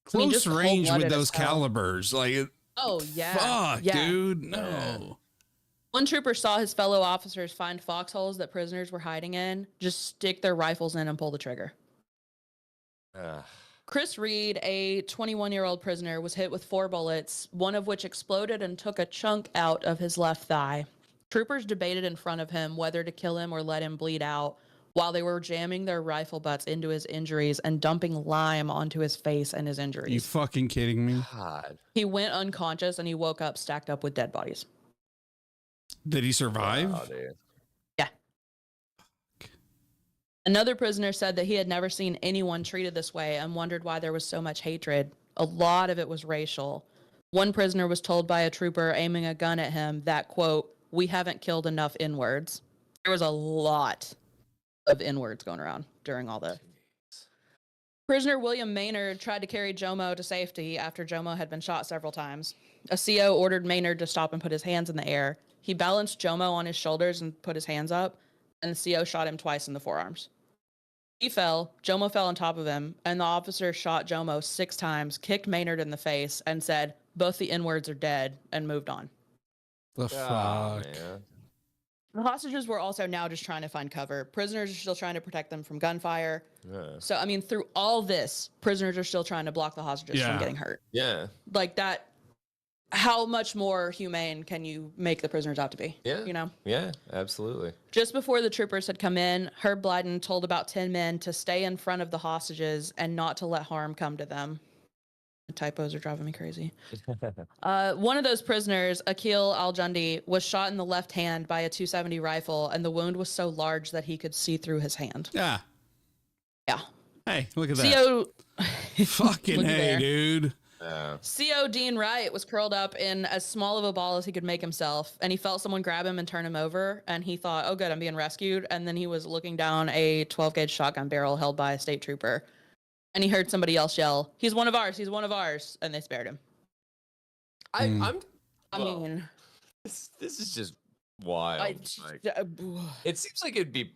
close range with those calibers. Like, fuck, dude, no. One trooper saw his fellow officers find foxholes that prisoners were hiding in, just stick their rifles in and pull the trigger. Chris Reed, a 21-year-old prisoner, was hit with 4 bullets, one of which exploded and took a chunk out of his left thigh. Troopers debated in front of him whether to kill him or let him bleed out while they were jamming their rifle butts into his injuries and dumping lime onto his face and his injuries. You fucking kidding me? God. He went unconscious and he woke up stacked up with dead bodies. Did he survive? Oh, dude. Yeah. Another prisoner said that he had never seen anyone treated this way and wondered why there was so much hatred. A lot of it was racial. One prisoner was told by a trooper aiming a gun at him that, quote, "We haven't killed enough N-words." There was a lot of N-words going around during all this. Prisoner William Maynard tried to carry Jomo to safety after Jomo had been shot several times. A CO ordered Maynard to stop and put his hands in the air. He balanced Jomo on his shoulders and put his hands up, and the CO shot him twice in the forearms. He fell, Jomo fell on top of him, and the officer shot Jomo 6 times, kicked Maynard in the face, and said, "Both the N-words are dead," and moved on. The fuck. Man. The hostages were also now just trying to find cover. Prisoners are still trying to protect them from gunfire. Yeah. So, I mean, through all this, prisoners are still trying to block the hostages from getting hurt. Yeah. Like that, how much more humane can you make the prisoners out to be? Yeah. You know? Yeah, absolutely. Just before the troopers had come in, Herb Blyden told about 10 men to stay in front of the hostages and not to let harm come to them. The typos are driving me crazy. One of those prisoners, Akil Al-Jundi, was shot in the left hand by a .270 rifle, and the wound was so large that he could see through his hand. Yeah. Yeah. Hey, look at that. CO Fucking Look at hey, there. dude. CO Dean Wright was curled up in as small of a ball as he could make himself, and he felt someone grab him and turn him over, and he thought, oh good, I'm being rescued, and then he was looking down a 12-gauge shotgun barrel held by a state trooper, and he heard somebody else yell, he's one of ours, and they spared him. I mean, this is just wild. It seems like it'd be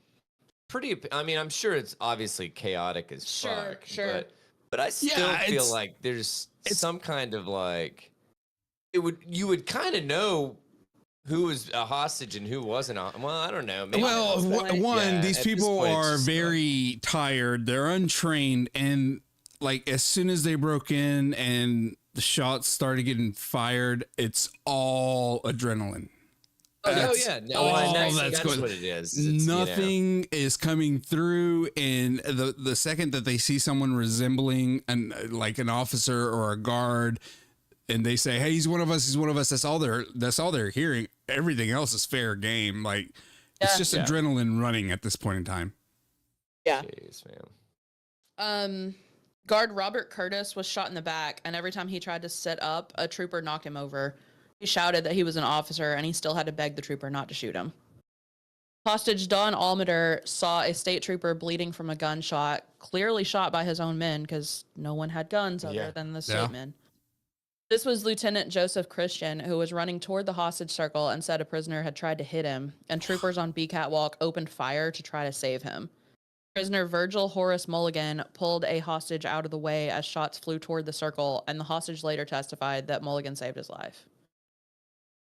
pretty. I mean, I'm sure it's obviously chaotic as fuck. Sure. But I still feel like there's some kind of like you would kind of know who was a hostage and who wasn't. Well, I don't know. Maybe these people are very tired. They're untrained, and like as soon as they broke in and the shots started getting fired, it's all adrenaline. That's what it is. Nothing is coming through, and the second that they see someone resembling like an officer or a guard, and they say, "Hey, he's one of us. That's all they're hearing. Everything else is fair game. Like it's just adrenaline running at this point in time. Yeah. Jeez, man. Guard Robert Curtis was shot in the back, and every time he tried to sit up, a trooper knocked him over. He shouted that he was an officer, and he still had to beg the trooper not to shoot him. Hostage Don Almader saw a state trooper bleeding from a gunshot, clearly shot by his own men because no one had guns other than the state men. This was Lieutenant Joseph Christian, who was running toward the hostage circle and said a prisoner had tried to hit him, and troopers on B Catwalk opened fire to try to save him. Prisoner Virgil Horace Mulligan pulled a hostage out of the way as shots flew toward the circle, and the hostage later testified that Mulligan saved his life.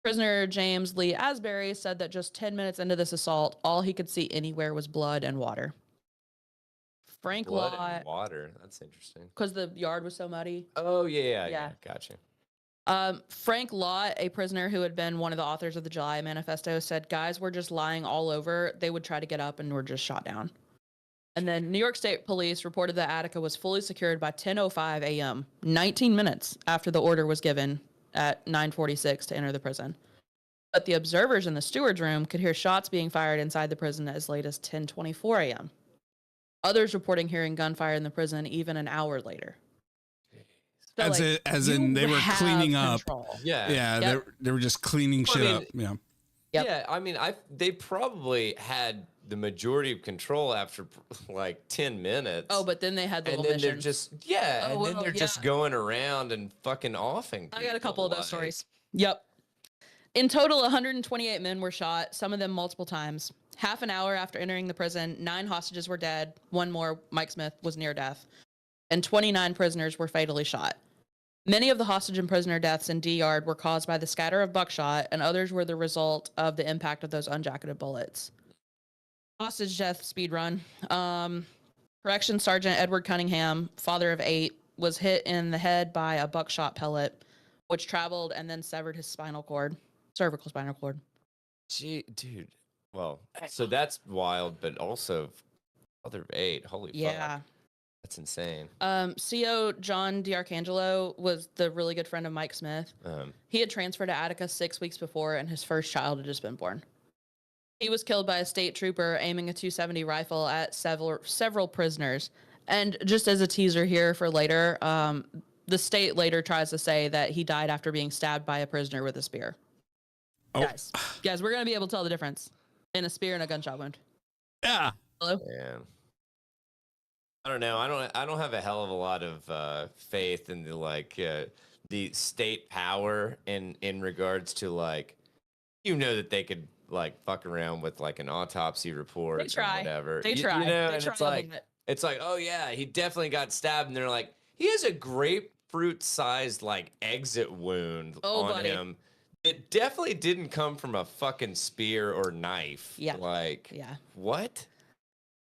Prisoner James Lee Asbury said that just 10 minutes into this assault, all he could see anywhere was blood and water. Frank Blood Lott, and water. That's interesting. because the yard was so muddy. Oh yeah. Gotcha. Frank Lott, a prisoner who had been one of the authors of the July Manifesto, said guys were just lying all over. They would try to get up and were just shot down. And then New York State Police reported that Attica was fully secured by 10:05 a.m., 19 minutes after the order was given at 9:46 to enter the prison. But the observers in the steward's room could hear shots being fired inside the prison as late as 10:24 a.m. Others reporting hearing gunfire in the prison even an hour later. So, as in they were cleaning up. Yeah. They were just cleaning shit up. Yeah. Yep. Yeah, I mean, they probably had the majority of control after like 10 minutes. Oh, but then they had the and little then they're missions. just going around and fucking offing. I got a couple of those stories. Yep. In total, 128 men were shot, some of them multiple times. Half an hour after entering the prison, 9 hostages were dead. One more, Mike Smith, was near death. And 29 prisoners were fatally shot. Many of the hostage and prisoner deaths in D Yard were caused by the scatter of buckshot, and others were the result of the impact of those unjacketed bullets. Hostage death speed run. Corrections Sergeant Edward Cunningham, father of 8, was hit in the head by a buckshot pellet, which traveled and then severed his cervical spinal cord. Gee, dude. Well, so that's wild, but also father of 8. Holy fuck. That's insane. CO John DiArcangelo was the really good friend of Mike Smith. He had transferred to Attica 6 weeks before, and his first child had just been born. He was killed by a state trooper aiming a .270 rifle at several prisoners. And just as a teaser here for later, the state later tries to say that he died after being stabbed by a prisoner with a spear. Oh. Guys, we're going to be able to tell the difference in a spear and a gunshot wound. Yeah. Hello? Man. I don't know. I don't have a hell of a lot of faith in the state power in regards to like, that they could like fuck around with like an autopsy report or whatever. They try. It's like, oh yeah, he definitely got stabbed, and they're like, he has a grapefruit sized like exit wound on him. It definitely didn't come from a fucking spear or knife. Yeah. Like, Yeah. what?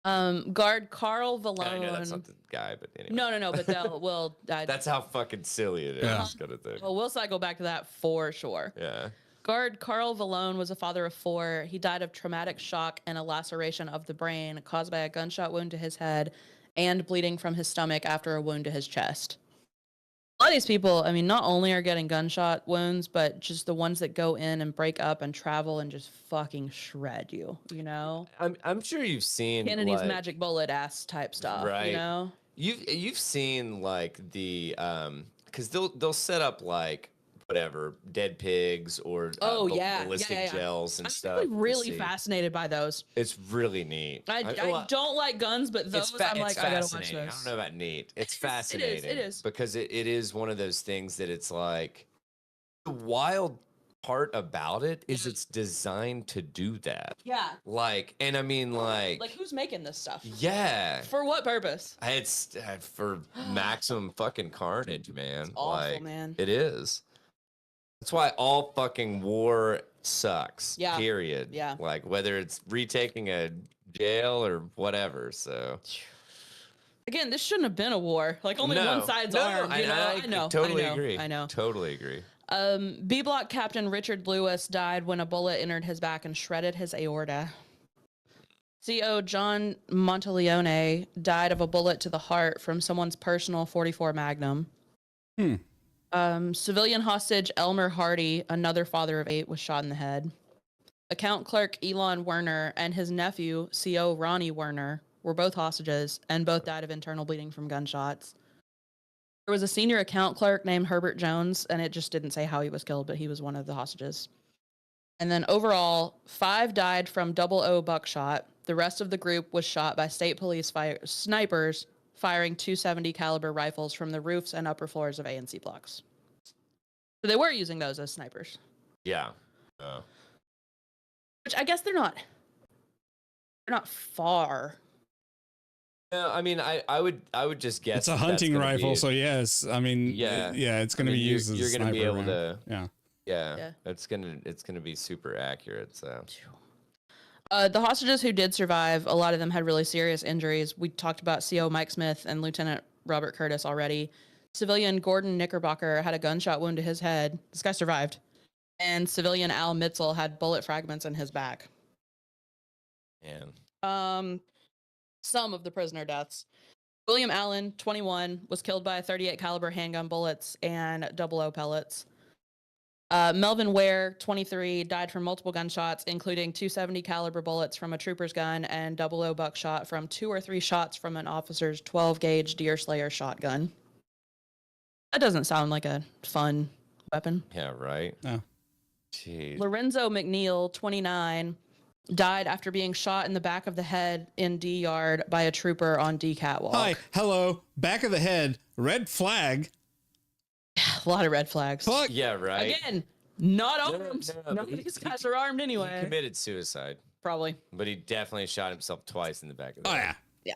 Guard Carl Valone. I know that's not the guy, but anyway. No, but will. That's how fucking silly it is. Yeah. Kind of thing. Well, we'll cycle back to that for sure. Yeah. Guard Carl Valone was a father of 4. He died of traumatic shock and a laceration of the brain caused by a gunshot wound to his head and bleeding from his stomach after a wound to his chest. A lot of these people, I mean, not only are getting gunshot wounds, but just the ones that go in and break up and travel and just fucking shred you, you know? I'm sure you've seen Kennedy's like, magic bullet ass type stuff, right. you know? You've seen like the because they'll set up like whatever dead pigs or ballistic gels and I'm stuff. actually really fascinated by those. It's really neat. I don't like guns, but those I'm like I gotta watch those. I don't know about neat. It's fascinating. It is because it is one of those things that it's like the wild part about it is it's designed to do that. Yeah. Like, and I mean like who's making this stuff? Yeah. For what purpose? It's for maximum fucking carnage, man. It's awful, like, man. It is. That's why all fucking war sucks. Yeah. Period. Yeah. Like whether it's retaking a jail or whatever. So again, this shouldn't have been a war. Like only one side's armed. I know. Totally I know, agree. I know. Totally agree. B Block Captain Richard Lewis died when a bullet entered his back and shredded his aorta. CO John Monteleone died of a bullet to the heart from someone's personal .44 Magnum. Civilian hostage Elmer Hardy, another father of 8, was shot in the head. Account clerk Elon Werner and his nephew, CO Ronnie Werner, were both hostages and both died of internal bleeding from gunshots. There was a senior account clerk named Herbert Jones, and it just didn't say how he was killed, but he was one of the hostages. And then overall, 5 died from 00 buckshot. The rest of the group was shot by state police snipers firing .270 caliber rifles from the roofs and upper floors of A&C blocks. So they were using those as snipers. Yeah. Which I guess they're not far. No, I mean, I would just guess it's a hunting rifle, so yes, I mean, it's going to be used as a sniper. You're going to be able to, yeah, it's gonna be super accurate. So, the hostages who did survive, a lot of them had really serious injuries. We talked about CO Mike Smith and Lieutenant Robert Curtis already. Civilian Gordon Knickerbocker had a gunshot wound to his head. This guy survived. And civilian Al Mitzel had bullet fragments in his back. Man. Some of the prisoner deaths. William Allen, 21, was killed by 38 caliber handgun bullets and 00 pellets. Melvin Ware, 23, died from multiple gunshots, including .270 caliber bullets from a trooper's gun and 00 buckshot from 2 or 3 shots from an officer's 12-gauge Deerslayer shotgun. That doesn't sound like a fun weapon. Yeah, right? Oh. Jeez. Lorenzo McNeil, 29, died after being shot in the back of the head in D Yard by a trooper on D Catwalk. Hi, hello, back of the head, red flag. A lot of red flags. Fuck. Yeah, right. Again, not armed. None of these guys are armed anyway. He committed suicide. Probably. But he definitely shot himself twice in the back of the head. Yeah.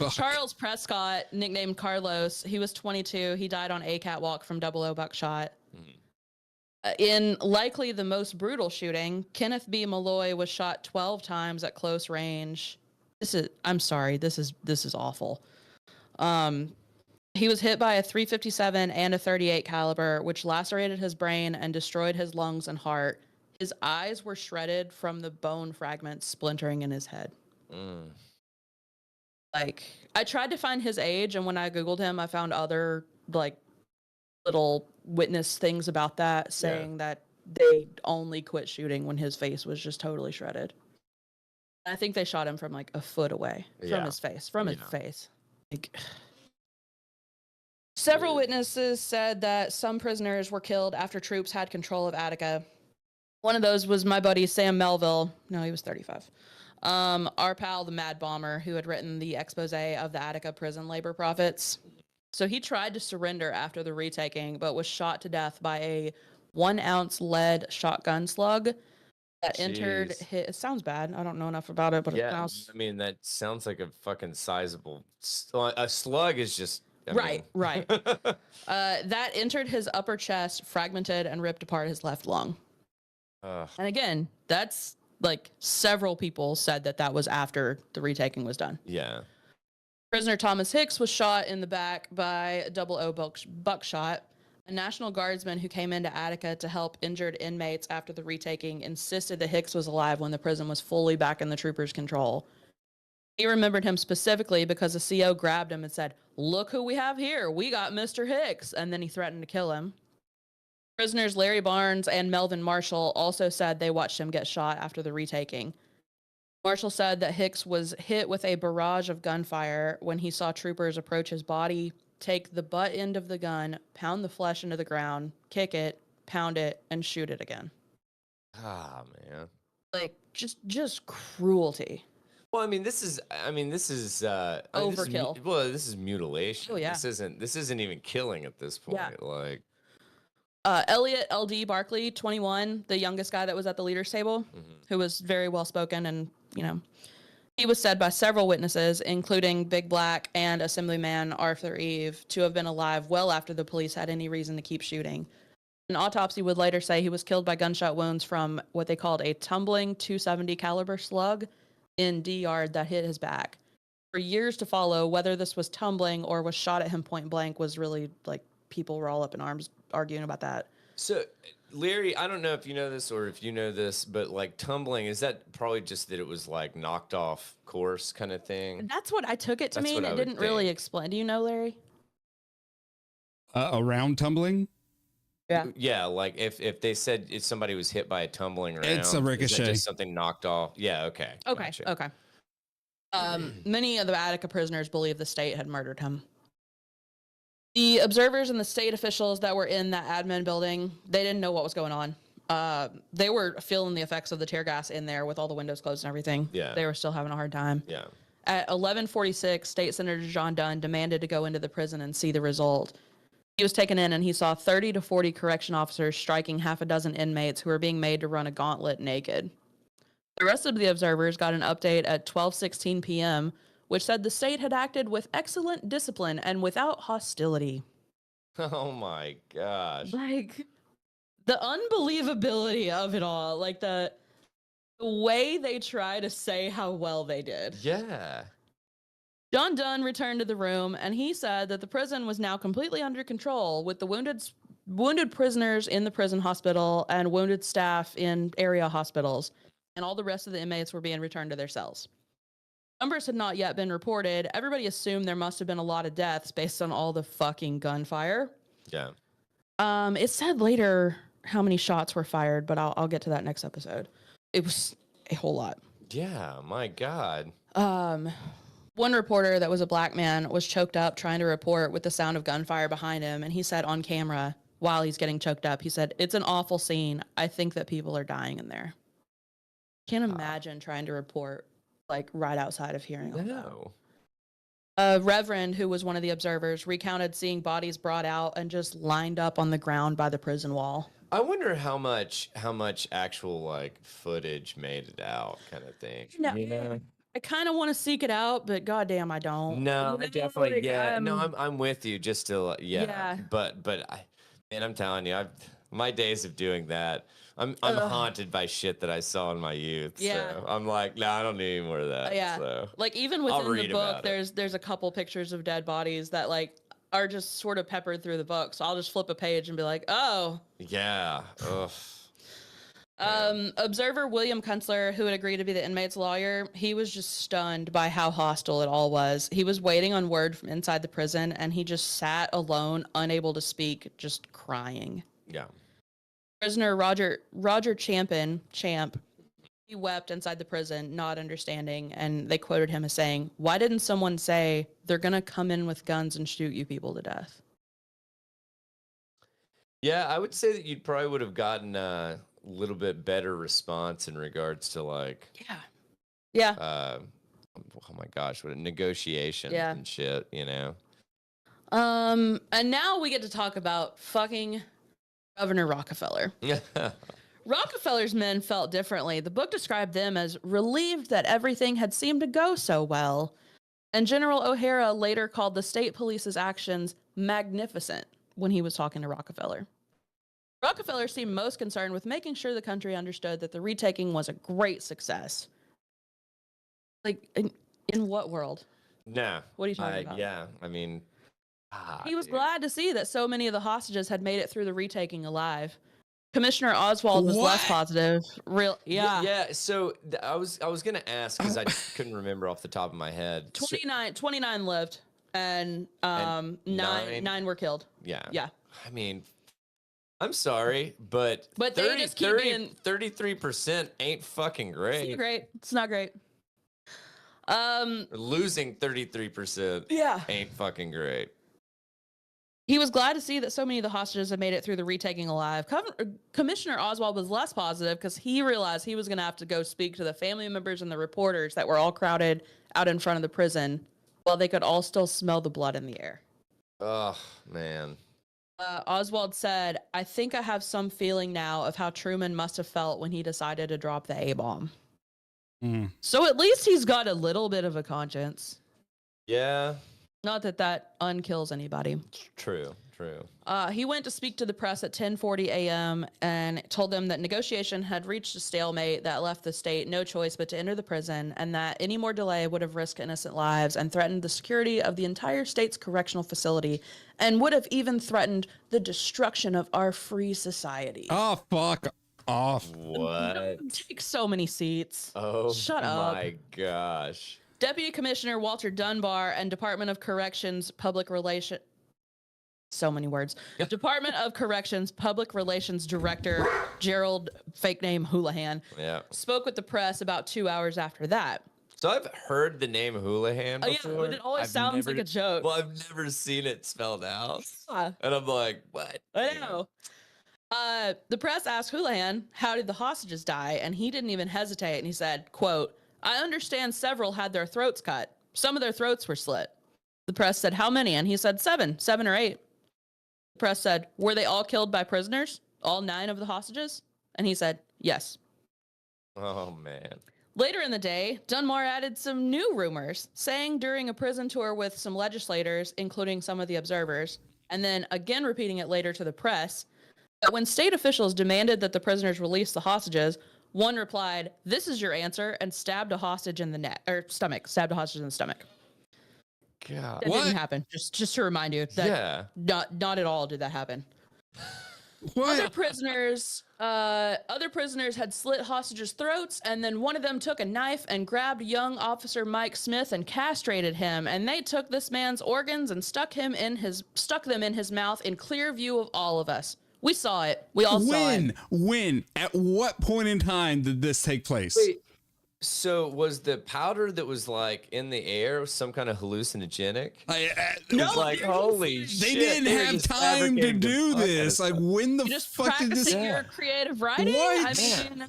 Charles Prescott, nicknamed Carlos, he was 22. He died on a catwalk from 00 buckshot. In likely the most brutal shooting, Kenneth B. Malloy was shot 12 times at close range. I'm sorry, this is awful. He was hit by a .357 and a .38 caliber, which lacerated his brain and destroyed his lungs and heart. His eyes were shredded from the bone fragments splintering in his head. Like, I tried to find his age, and when I Googled him, I found other, like, little witness things about that, saying that they only quit shooting when his face was just totally shredded. I think they shot him from, like, a foot away from his face. His face. Like, several witnesses said that some prisoners were killed after troops had control of Attica. One of those was my buddy Sam Melville. No, he was 35. Our pal, the Mad Bomber, who had written the expose of the Attica prison labor profits. So he tried to surrender after the retaking, but was shot to death by a 1-ounce lead shotgun slug that entered his... It sounds bad. I don't know enough about it, but it sounds... I mean, that sounds like a fucking sizable... A slug is just Right. That entered his upper chest, fragmented, and ripped apart his left lung. And again, that's like several people said that was after the retaking was done. Yeah. Prisoner Thomas Hicks was shot in the back by a .00 buckshot. A National Guardsman who came into Attica to help injured inmates after the retaking insisted that Hicks was alive when the prison was fully back in the troopers' control. He remembered him specifically because the CO grabbed him and said, "Look who we have here. We got Mr. Hicks." And then he threatened to kill him. Prisoners Larry Barnes and Melvin Marshall also said they watched him get shot after the retaking. Marshall said that Hicks was hit with a barrage of gunfire when he saw troopers approach his body, take the butt end of the gun, pound the flesh into the ground, kick it, pound it, and shoot it again. Ah, man. Like, just cruelty. Well, this is Overkill. This is mutilation. Oh, yeah. This isn't even killing at this point. Yeah. Like, Elliot L.D. Barkley, 21, the youngest guy that was at the leader's table, who was very well spoken, and he was said by several witnesses, including Big Black and Assemblyman Arthur Eve, to have been alive well after the police had any reason to keep shooting. An autopsy would later say he was killed by gunshot wounds from what they called a tumbling .270 caliber slug in D-yard that hit his back. For years to follow, whether this was tumbling or was shot at him point blank was really, like, people were all up in arms arguing about that. So, Larry, I don't know if you know this or if you know this, but like tumbling, is that probably just that it was like knocked off course kind of thing? That's what I took it to mean. It didn't really explain. Do you know, Larry? Around tumbling? Yeah. Yeah, like if they said if somebody was hit by a tumbling around, it's a ricochet. Is that just something knocked off? Yeah, okay. Gotcha. Okay. Many of the Attica prisoners believe the state had murdered him. The observers and the state officials that were in that admin building, they didn't know what was going on. They were feeling the effects of the tear gas in there with all the windows closed and everything. Yeah. They were still having a hard time. Yeah. At 11:46, State Senator John Dunn demanded to go into the prison and see the result. He was taken in and he saw 30 to 40 correction officers striking half a dozen inmates who were being made to run a gauntlet naked. The rest of the observers got an update at 12:16 p.m., which said the state had acted with excellent discipline and without hostility. Oh my gosh. Like, the unbelievability of it all, like the way they try to say how well they did. Yeah. John Dunn returned to the room and he said that the prison was now completely under control with the wounded prisoners in the prison hospital and wounded staff in area hospitals, and all the rest of the inmates were being returned to their cells. Numbers had not yet been reported. Everybody assumed there must have been a lot of deaths based on all the fucking gunfire. Yeah. It said later how many shots were fired, but I'll get to that next episode. It was a whole lot. Yeah, my God. One reporter that was a black man was choked up trying to report with the sound of gunfire behind him, and he said on camera while he's getting choked up, he said, "It's an awful scene. I think that people are dying in there." Can't imagine trying to report like right outside of hearing all No. that. A reverend who was one of the observers recounted seeing bodies brought out and just lined up on the ground by the prison wall. I wonder how much actual like footage made it out, kind of thing. No, You know? I kind of want to seek it out, but goddamn, I don't. No, You know, definitely. like, Yeah. No, I'm with you. Just to Yeah. But I'm telling you, my days of doing that. I'm haunted by shit that I saw in my youth. Yeah. So I'm like, no, I don't need any more of that. Yeah. So. Like even I'll within the read book, about it. there's a couple pictures of dead bodies that like are just sort of peppered through the book. So I'll just flip a page and be like, oh. Yeah. Ugh. Observer William Kunstler, who had agreed to be the inmate's lawyer, he was just stunned by how hostile it all was. He was waiting on word from inside the prison, and he just sat alone, unable to speak, just crying. Yeah. Prisoner Roger Champ, he wept inside the prison, not understanding, and they quoted him as saying, "Why didn't someone say, they're going to come in with guns and shoot you people to death?" Yeah, I would say that you probably would have gotten a little bit better response in regards to like, Yeah. oh my gosh, what a negotiation and shit, you know? And now we get to talk about fucking Governor Rockefeller. Rockefeller's men felt differently. The book described them as relieved that everything had seemed to go so well. And General O'Hara later called the state police's actions magnificent when he was talking to Rockefeller. Rockefeller seemed most concerned with making sure the country understood that the retaking was a great success. Like, in what world? No. What are you talking about? Yeah, I mean... he was glad to see that so many of the hostages had made it through the retaking alive. Commissioner Oswald was less positive. Yeah. So I was gonna ask because I couldn't remember off the top of my head. 29 lived, and nine were killed. Yeah. Yeah. I mean, I'm sorry, but 30, they just keep being 33% ain't fucking great. It's not great. It's not great. Losing 33% ain't fucking great. He was glad to see that so many of the hostages had made it through the retaking alive. Commissioner Oswald was less positive because he realized he was going to have to go speak to the family members and the reporters that were all crowded out in front of the prison while they could all still smell the blood in the air. Oh, man. Oswald said, "I think I have some feeling now of how Truman must have felt when he decided to drop the A-bomb." So at least he's got a little bit of a conscience. Yeah. Not that unkills anybody. True. He went to speak to the press at 10:40 a.m. and told them that negotiation had reached a stalemate that left the state no choice but to enter the prison, and that any more delay would have risked innocent lives and threatened the security of the entire state's correctional facility, and would have even threatened the destruction of our free society. Oh, fuck off. What? Take so many seats. Oh, shut up. My gosh. Deputy Commissioner Walter Dunbar and Department of Corrections Public Relations... So many words. Department of Corrections Public Relations Director Gerald, fake name Houlihan, spoke with the press about 2 hours after that. So I've heard the name Houlihan before. Yeah, but it always sounds like a joke. Well, I've never seen it spelled out. Yeah. And I'm like, what? I know. The press asked Houlihan, how did the hostages die? And he didn't even hesitate. And he said, quote, "I understand several had their throats cut. Some of their throats were slit." The press said, "How many?" And he said, 7 or 8. The press said, "Were they all killed by prisoners? All 9 of the hostages?" And he said, "Yes." Oh, man. Later in the day, Dunbar added some new rumors, saying during a prison tour with some legislators, including some of the observers, and then again repeating it later to the press, that when state officials demanded that the prisoners release the hostages, one replied, "This is your answer," and stabbed a hostage in the neck or stomach. Stabbed a hostage in the stomach. God, that didn't happen. Just to remind you that not at all did that happen. What? Other prisoners had slit hostages' throats, and then one of them took a knife and grabbed young Officer Mike Smith and castrated him. And they took this man's organs and stuck them in his mouth in clear view of all of us. We saw it. We all saw it. When? At what point in time did this take place? Wait, so was the powder that was like in the air some kind of hallucinogenic? No, like holy shit! They didn't have time to do this. Like when the fuck did this? Your creative writing. What? I mean,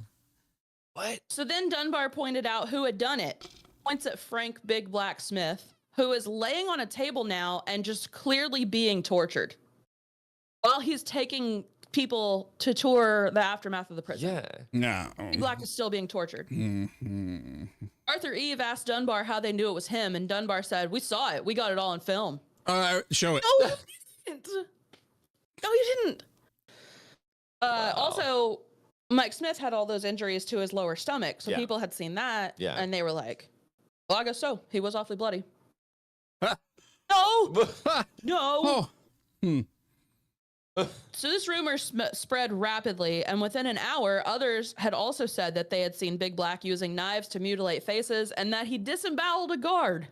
what? So then Dunbar pointed out who had done it. Points at Frank Big Black Smith, who is laying on a table now and just clearly being tortured while he's taking people to tour the aftermath of the prison. Yeah. No. Big Black is still being tortured. Arthur Eve asked Dunbar how they knew it was him, and Dunbar said, "We saw it. We got it all on film." Show it. No, you didn't. No, you didn't. Wow. Also, Mike Smith had all those injuries to his lower stomach, so Yeah. people had seen that, Yeah. and they were like, "Well, I guess so. He was awfully bloody." Ah. No, no. Oh. So this rumor spread rapidly, and within an hour, others had also said that they had seen Big Black using knives to mutilate faces, and that he disemboweled a guard.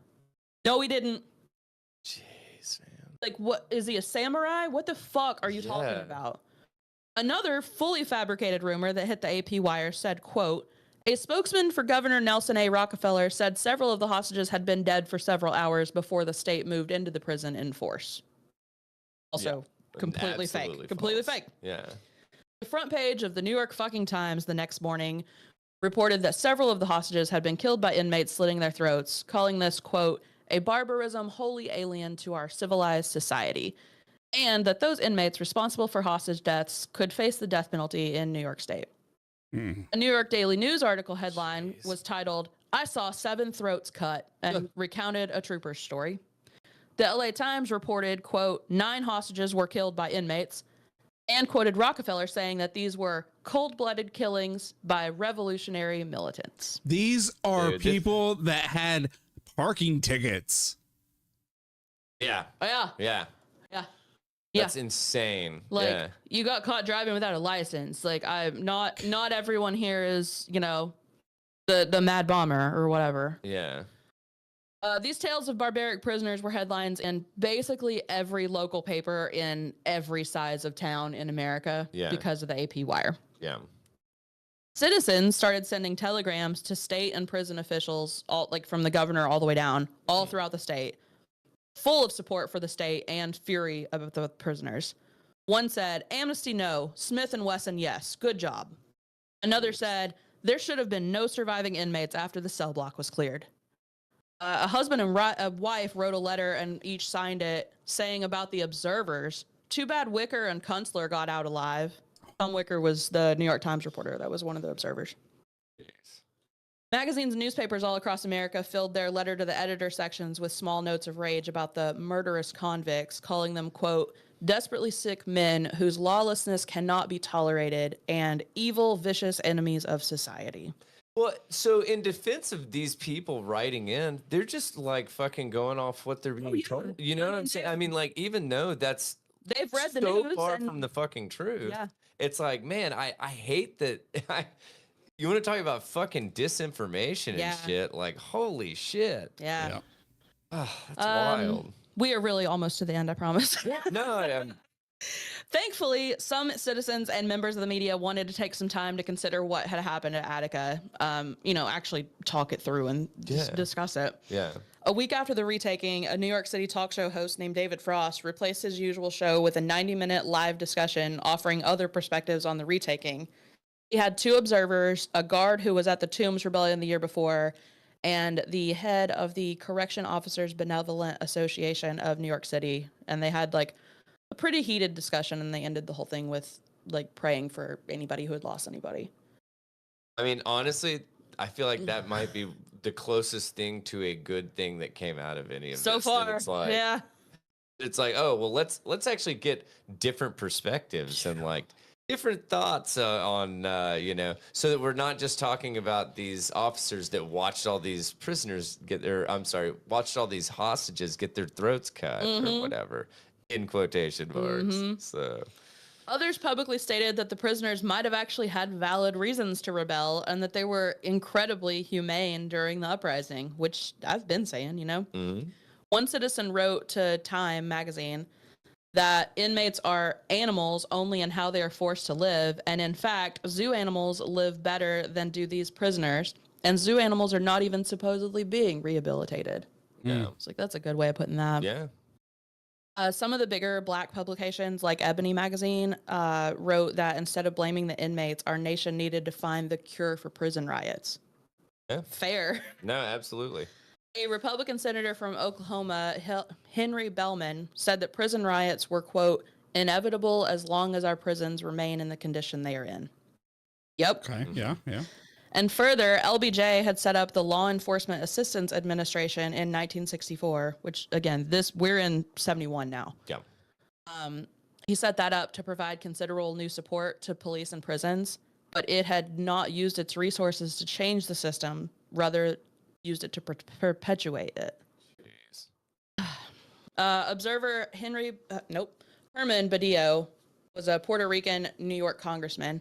No, he didn't. Jeez, man. Like, what is he, a samurai? What the fuck are you talking about? Another fully fabricated rumor that hit the AP wire said, quote, "A spokesman for Governor Nelson A. Rockefeller said several of the hostages had been dead for several hours before the state moved into the prison in force." Also, completely fake. Completely fake. Yeah. The front page of the New York fucking Times the next morning reported that several of the hostages had been killed by inmates slitting their throats, calling this, quote, "a barbarism wholly alien to our civilized society," and that those inmates responsible for hostage deaths could face the death penalty in New York State. A New York Daily News article headline was titled, I saw 7 throats cut and recounted a trooper's story. The LA Times reported, quote, 9 hostages were killed by inmates, and quoted Rockefeller saying that these were cold-blooded killings by revolutionary militants. These are people that had parking tickets. Yeah. Oh, yeah. Yeah. Yeah. That's insane. Like, you got caught driving without a license. Like, not everyone here is, you know, the Mad Bomber or whatever. Yeah. These tales of barbaric prisoners were headlines in basically every local paper in every size of town in America because of the AP wire. Yeah. Citizens started sending telegrams to state and prison officials, all like from the governor all the way down, all throughout the state, full of support for the state and fury about the prisoners. One said, "Amnesty no, Smith and Wesson yes, good job." Another said, "There should have been no surviving inmates after the cell block was cleared." A husband and a wife wrote a letter and each signed it saying about the observers, "Too bad Wicker and Kunstler got out alive." Tom Wicker was the New York Times reporter that was one of the observers. Yes. Magazines and newspapers all across America filled their letter to the editor sections with small notes of rage about the murderous convicts, calling them, quote, "desperately sick men whose lawlessness cannot be tolerated and evil, vicious enemies of society." Well, so in defense of these people writing in, they're just like fucking going off what they're being told. You know what I'm saying? I mean, like, even though that's they've read the so news far and from the fucking truth. Yeah. It's like, man, I hate that. You want to talk about fucking disinformation and shit? Like, holy shit. Yeah. Oh, that's wild. We are really almost to the end, I promise. No, Thankfully, some citizens and members of the media wanted to take some time to consider what had happened at Attica. Actually talk it through and discuss it. Yeah. A week after the retaking, a New York City talk show host named David Frost replaced his usual show with a 90-minute live discussion offering other perspectives on the retaking. He had 2 observers, a guard who was at the Tombs Rebellion the year before, and the head of the Correction Officers Benevolent Association of New York City. And they had like a pretty heated discussion, and they ended the whole thing with like praying for anybody who had lost anybody. I mean, honestly, I feel like that might be the closest thing to a good thing that came out of any of so this. Far. It's like, yeah. It's like, oh, well, let's actually get different perspectives and like different thoughts on, so that we're not just talking about these officers that watched all these prisoners watched all these hostages get their throats cut or whatever, in quotation marks. So others publicly stated that the prisoners might have actually had valid reasons to rebel and that they were incredibly humane during the uprising, which I've been saying, you know. One citizen wrote to Time magazine that inmates are animals only in how they are forced to live, and in fact, zoo animals live better than do these prisoners, and zoo animals are not even supposedly being rehabilitated. Yeah. It's like, that's a good way of putting that. Yeah. Some of the bigger black publications like Ebony magazine wrote that instead of blaming the inmates, our nation needed to find the cure for prison riots. Yeah. Fair. No, absolutely. A Republican senator from Oklahoma, Henry Bellman, said that prison riots were, quote, inevitable as long as our prisons remain in the condition they are in. Yep. Okay. Yeah. And further, LBJ had set up the Law Enforcement Assistance Administration in 1964, which, again, we're in 71 now. Yeah. He set that up to provide considerable new support to police and prisons, but it had not used its resources to change the system, rather used it to perpetuate it. Jeez. Observer Herman Badillo was a Puerto Rican New York congressman.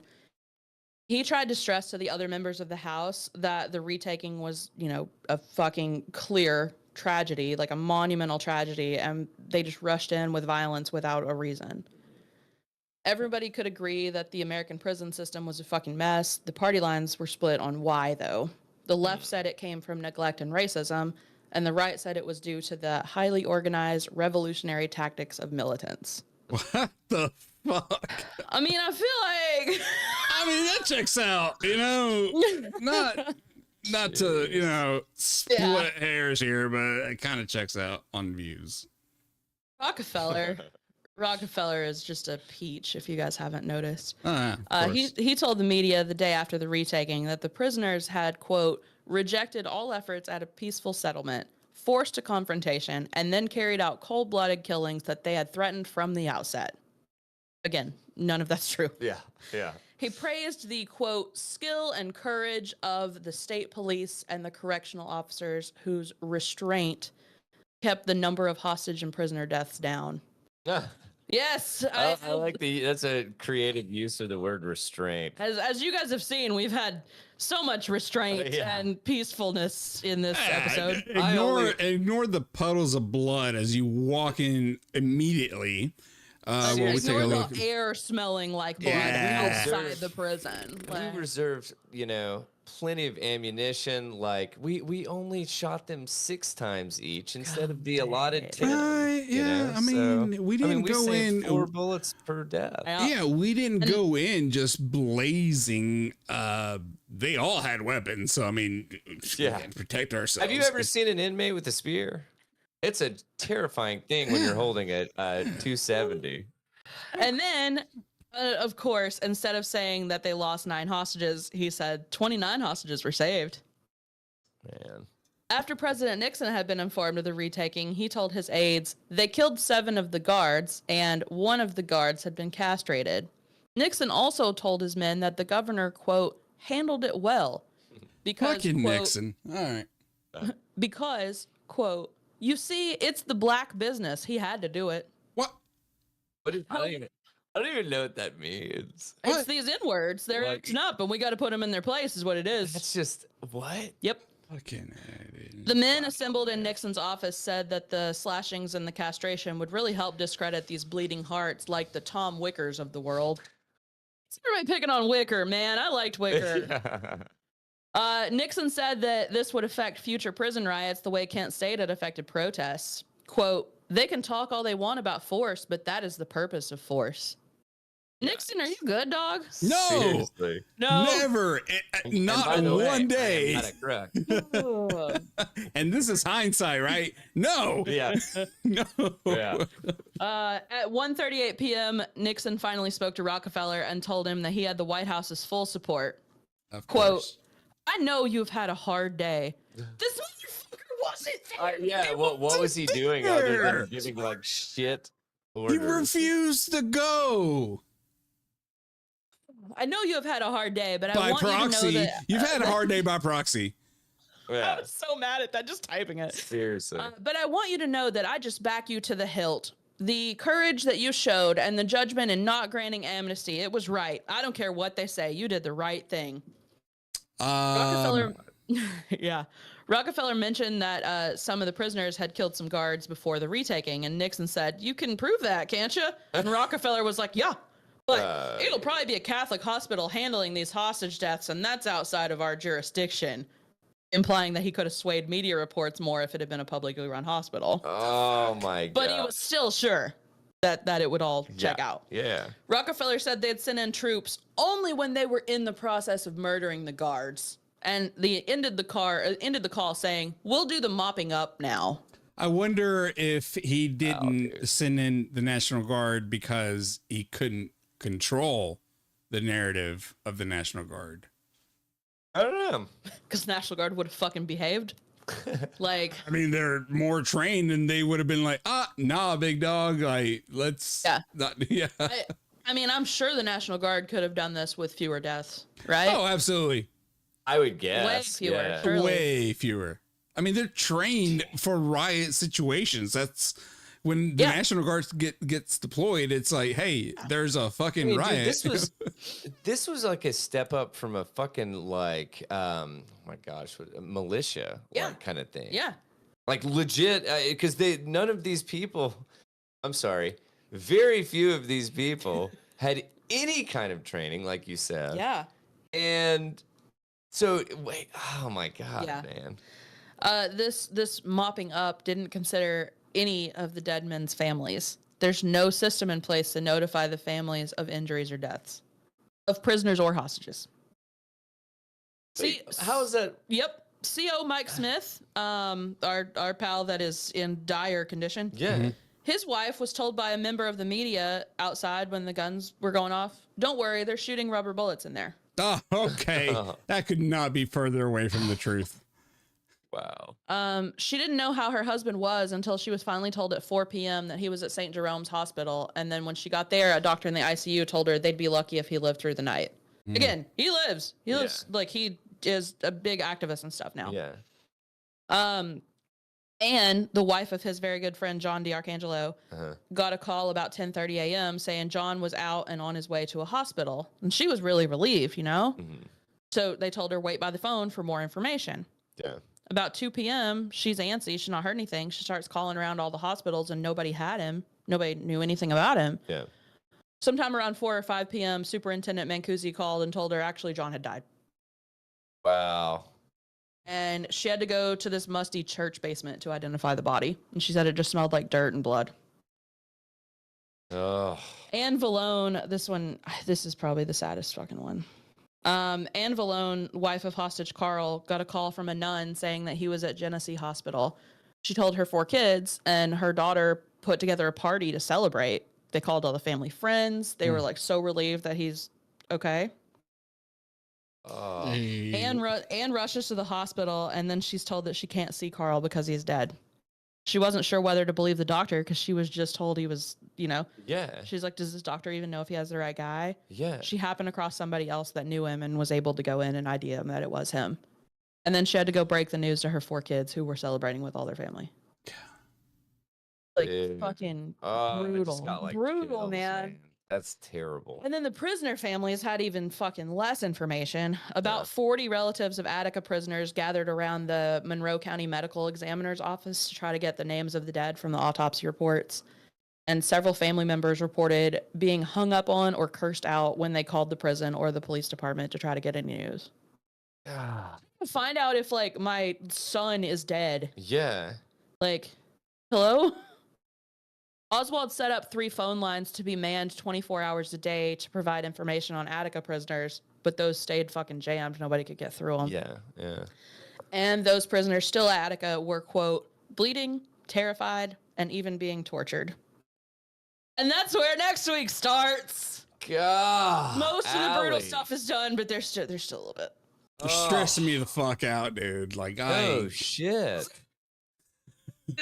He tried to stress to the other members of the House that the retaking was, a fucking clear tragedy, like a monumental tragedy, and they just rushed in with violence without a reason. Everybody could agree that the American prison system was a fucking mess. The party lines were split on why, though. The left said it came from neglect and racism, and the right said it was due to the highly organized revolutionary tactics of militants. What the fuck? I mean, I feel like... that checks out, not to, split hairs here, but it kind of checks out on views. Rockefeller is just a peach, if you guys haven't noticed. He He told the media the day after the retaking that the prisoners had, quote, rejected all efforts at a peaceful settlement, forced a confrontation, and then carried out cold-blooded killings that they had threatened from the outset. Again, none of that's true. Yeah. He praised the, quote, skill and courage of the state police and the correctional officers whose restraint kept the number of hostage and prisoner deaths down. Yes. I like that's a creative use of the word restraint. As you guys have seen, we've had so much restraint and peacefulness in this episode. Ignore the puddles of blood as you walk in immediately. Well, we take a look. The air smelling like blood outside the prison. We reserved, plenty of ammunition. Like we only shot them 6 times each instead of the allotted 10. We didn't go in 4 bullets per death. Yeah, we didn't go in just blazing. They all had weapons, so we had to protect ourselves. Have you ever seen an inmate with a spear? It's a terrifying thing when you're holding a 270. And then, of course, instead of saying that they lost 9 hostages, he said 29 hostages were saved. Man. After President Nixon had been informed of the retaking, he told his aides they killed 7 of the guards, and 1 of the guards had been castrated. Nixon also told his men that the governor, quote, handled it well. Because, fucking quote, Nixon. All right. Because, quote, you see, it's the black business. He had to do it. What? I don't even know what that means. It's these N-words. They're acting up, and we got to put them in their place is what it is. That's just, what? Yep. Fucking The men assembled in Nixon's office said that the slashings and the castration would really help discredit these bleeding hearts like the Tom Wickers of the world. Everybody picking on Wicker, man. I liked Wicker. Nixon said that this would affect future prison riots the way Kent State had affected protests. Quote, they can talk all they want about force, but that is the purpose of force. Nixon, are you good, dog? No. Seriously. No. Never. Not one day. Correct. And this is hindsight, right? No. Yeah. No. Yeah. At 1:38 p.m., Nixon finally spoke to Rockefeller and told him that he had the White House's full support. Of Quote, course. I know you've had a hard day. This motherfucker wasn't there. Yeah, what was he doing other than giving shit orders? He refused to go. I know you have had a hard day, but By I want proxy. you to know that You've had a hard day by proxy. Yeah. I was so mad at that just typing it. Seriously. But I want you to know that I just back you to the hilt. The courage that you showed and the judgment in not granting amnesty, it was right. I don't care what they say. You did the right thing. Rockefeller, yeah. Rockefeller mentioned that some of the prisoners had killed some guards before the retaking, and Nixon said, "You can prove that, can't you?" And Rockefeller was like, "Yeah, but it'll probably be a Catholic hospital handling these hostage deaths, and that's outside of our jurisdiction," implying that he could have swayed media reports more if it had been a publicly run hospital. Oh my god! But he was still sure that it would all check out. Yeah. Rockefeller said they'd send in troops only when they were in the process of murdering the guards. And they ended the call saying, "We'll do the mopping up now." I wonder if he didn't send in the National Guard because he couldn't control the narrative of the National Guard. I don't know. Because National Guard would have fucking behaved. Like, I mean, they're more trained and they would have been like, nah, big dog. Like, let's not. I mean, I'm sure the National Guard could have done this with fewer deaths, right? Oh, absolutely. I would guess. Way fewer. Surely. Way fewer. I mean, they're trained for riot situations. That's when the National Guard gets deployed. It's like, hey, there's a fucking riot. Dude, this was like a step up from a fucking oh my gosh, militia kind of thing. Yeah. Like legit, because none of these people, very few of these people had any kind of training, like you said. Yeah. And so, wait, oh my God, man. This mopping up didn't consider any of the dead men's families. There's no system in place to notify the families of injuries or deaths of prisoners or hostages. See, how is that? Yep. CO Mike Smith, our pal that is in dire condition. Yeah. Mm-hmm. His wife was told by a member of the media outside when the guns were going off, "Don't worry, they're shooting rubber bullets in there." Oh, okay. That could not be further away from the truth. Wow. She didn't know how her husband was until she was finally told at 4 p.m. that he was at St. Jerome's Hospital. And then when she got there, a doctor in the ICU told her they'd be lucky if he lived through the night. Again, he lives. He lives, like, he is a big activist and stuff now. Yeah. And the wife of his very good friend, John DiArcangelo, got a call about 10:30 a.m. saying John was out and on his way to a hospital. And she was really relieved, you know? So they told her, wait by the phone for more information. Yeah. About 2 p.m., she's antsy. She's not heard anything. She starts calling around all the hospitals, and nobody had him. Nobody knew anything about him. Yeah. Sometime around 4 or 5 p.m., Superintendent Mancusi called and told her actually John had died. Wow. And she had to go to this musty church basement to identify the body. And she said it just smelled like dirt and blood. Oh. Anne Vallone, this is probably the saddest fucking one. Anne Vallone, wife of hostage Carl, got a call from a nun saying that he was at Genesee Hospital. She told her 4 kids, and her daughter put together a party to celebrate. They called all the family friends. They were like so relieved that he's okay. Anne rushes to the hospital, and then she's told that she can't see Carl because he's dead. She wasn't sure whether to believe the doctor because she was just told he was, you know. Yeah. She's like, does this doctor even know if he has the right guy? Yeah. She happened across somebody else that knew him and was able to go in and ID him that it was him. And then she had to go break the news to her 4 kids who were celebrating with all their family. Like, fucking brutal. Brutal, man. That's terrible. And then the prisoner families had even fucking less information. About 40 relatives of Attica prisoners gathered around the Monroe County Medical Examiner's office to try to get the names of the dead from the autopsy reports. And several family members reported being hung up on or cursed out when they called the prison or the police department to try to get any news. Find out if, like, my son is dead. Yeah. Like, hello? Oswald set up 3 phone lines to be manned 24 hours a day to provide information on Attica prisoners, but those stayed fucking jammed. Nobody could get through them. Yeah, yeah. And those prisoners still at Attica were, quote, bleeding, terrified, and even being tortured. And that's where next week starts. God. Most of the brutal stuff is done, but there's still a little bit. You're stressing me the fuck out, dude. Like, oh, shit.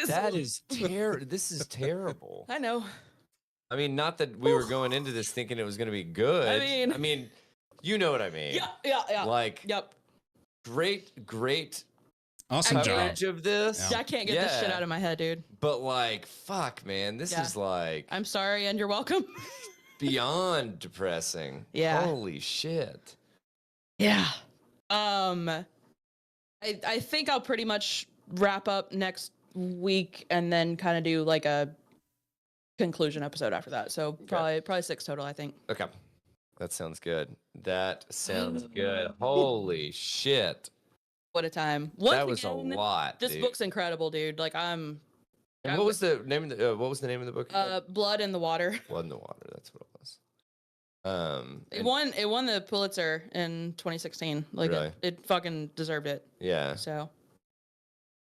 That is terrible. This is terrible. I know. I mean, not that we were going into this thinking it was going to be good. I mean, you know what I mean. Yeah. Like, yep. Great, awesome coverage job of this. Yeah. I can't get this shit out of my head, dude. But, like, fuck, man, this is like. I'm sorry, and you're welcome. Beyond depressing. Yeah. Holy shit. Yeah. I think I'll pretty much wrap up next week and then kind of do like a conclusion episode after that. So probably 6 total, I think. Okay. That sounds good. Holy shit. What a time. That was a lot. This book's incredible, dude. Like And what was the name of the book? Blood in the Water. Blood in the Water. That's what it was. It won the Pulitzer in 2016. Like, really? it fucking deserved it. Yeah. So.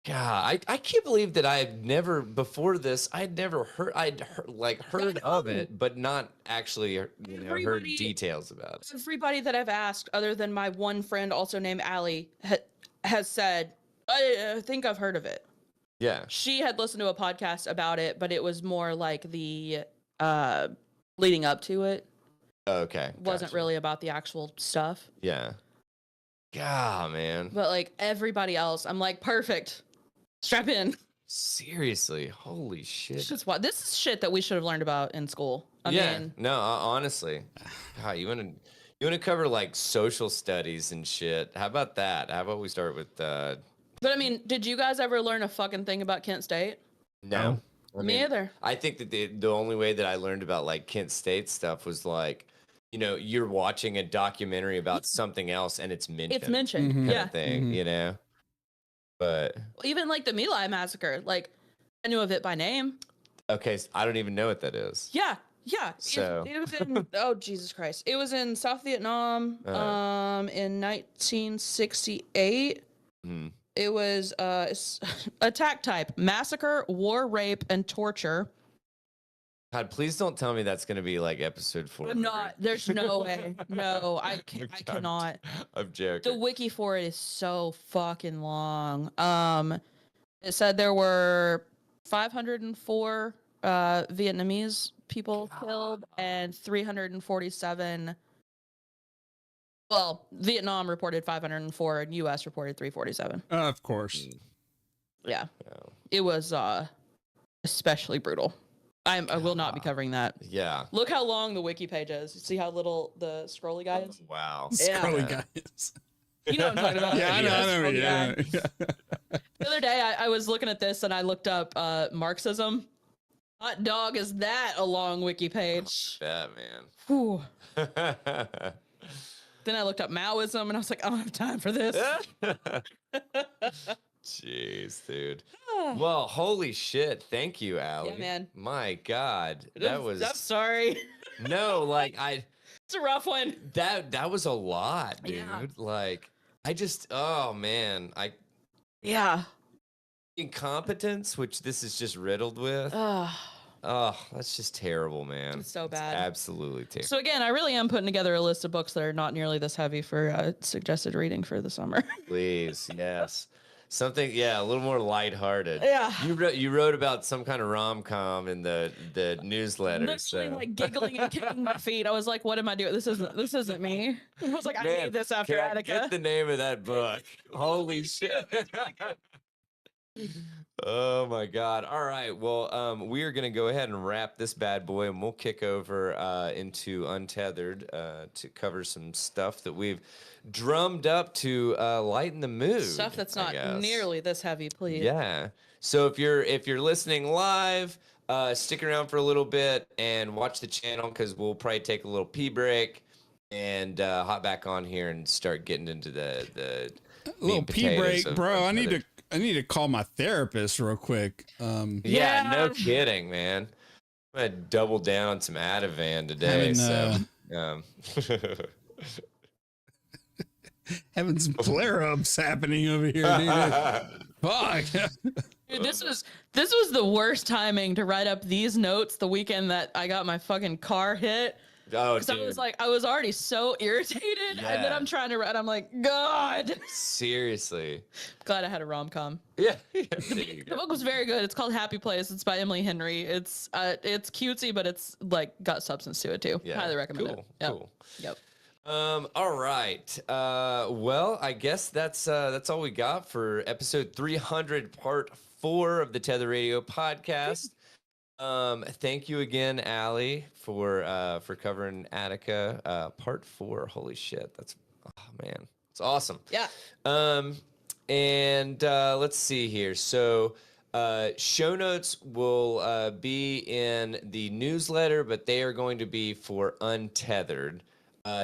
God, I can't believe that I'd never before this. I'd heard of it, but not actually heard details about it. Everybody that I've asked, other than my one friend, also named Allie, has said, "I think I've heard of it." Yeah. She had listened to a podcast about it, but it was more like the leading up to it. Okay. Wasn't really about the actual stuff. Yeah. God, man. But like everybody else, I'm like, perfect. Strap in. Seriously, holy shit. This is shit that we should have learned about in school. I mean, no, honestly. God, you want to cover like social studies and shit. How about that? How about we start with But I mean, did you guys ever learn a fucking thing about Kent State? No. Me either. I think that the only way that I learned about like Kent State stuff was like, you're watching a documentary about something else and it's mentioned. It's mentioned. Kind of thing, But even like the My Lai massacre, like I knew of it by name. Okay, so I don't even know what that is. Yeah. So it was in Jesus Christ. It was in South Vietnam in 1968. It was attack type: massacre, war, rape, and torture. God, please don't tell me that's going to be like episode 4. I'm not. There's no way. No, I cannot. I'm joking. The wiki for it is so fucking long. It said there were 504 Vietnamese people killed and 347. Well, Vietnam reported 504 and U.S. reported 347. Of course. Yeah. It was especially brutal. I will not be covering that. Yeah. Look how long the wiki page is. You see how little the scrolly guy is? Wow. Yeah. Scrolly guys. You know what I'm talking about. Yeah, I know. Yeah. The other day, I was looking at this and I looked up Marxism. Hot dog, is that a long wiki page? Yeah, man. Whew. Then I looked up Maoism and I was like, I don't have time for this. Jeez, dude. Well, holy shit. Thank you, Allie. Yeah, man. My God. I'm sorry. No, like It's a rough one. that was a lot, dude. Yeah. Like man. Yeah. Incompetence, which this is just riddled with. Oh, that's just terrible, man. It's so bad. Absolutely terrible. So again, I really am putting together a list of books that are not nearly this heavy for suggested reading for the summer. Please, yes. Something, a little more lighthearted. Yeah. You wrote about some kind of rom-com in the newsletter. Literally, So. like giggling and kicking my feet. I was like, "What am I doing? This isn't me." I was like, "I need this after can I Attica." get the name of that book. Holy shit. Oh my God. All right. Well, we are going to go ahead and wrap this bad boy and we'll kick over into Untethered to cover some stuff that we've drummed up to lighten the mood. Stuff that's I not guess. nearly this heavy, please. Yeah. So if you're listening live, stick around for a little bit and watch the channel because we'll probably take a little pee break and hop back on here and start getting into the little pee break, bro. I need to call my therapist real quick. Yeah, no kidding, man. I'm gonna double down on some Ativan today. Having some flare-ups happening over here, dude. Fuck. Dude, this was the worst timing to write up these notes the weekend that I got my fucking car hit. Oh, Because I was already so irritated, and then I'm trying to write. I'm like, God. Seriously. Glad I had a rom-com. Yeah. The book was very good. It's called Happy Place. It's by Emily Henry. It's cutesy, but it's like got substance to it too. Yeah. Highly recommend it. Yep. Cool. Yep. All right. Well, I guess that's all we got for episode 300, part 4 of the Tether Radio podcast. Thank you again, Allie, for covering Attica, part 4. Holy shit. Man, it's awesome. Yeah. And let's see here. So, show notes will be in the newsletter, but they are going to be for Untethered,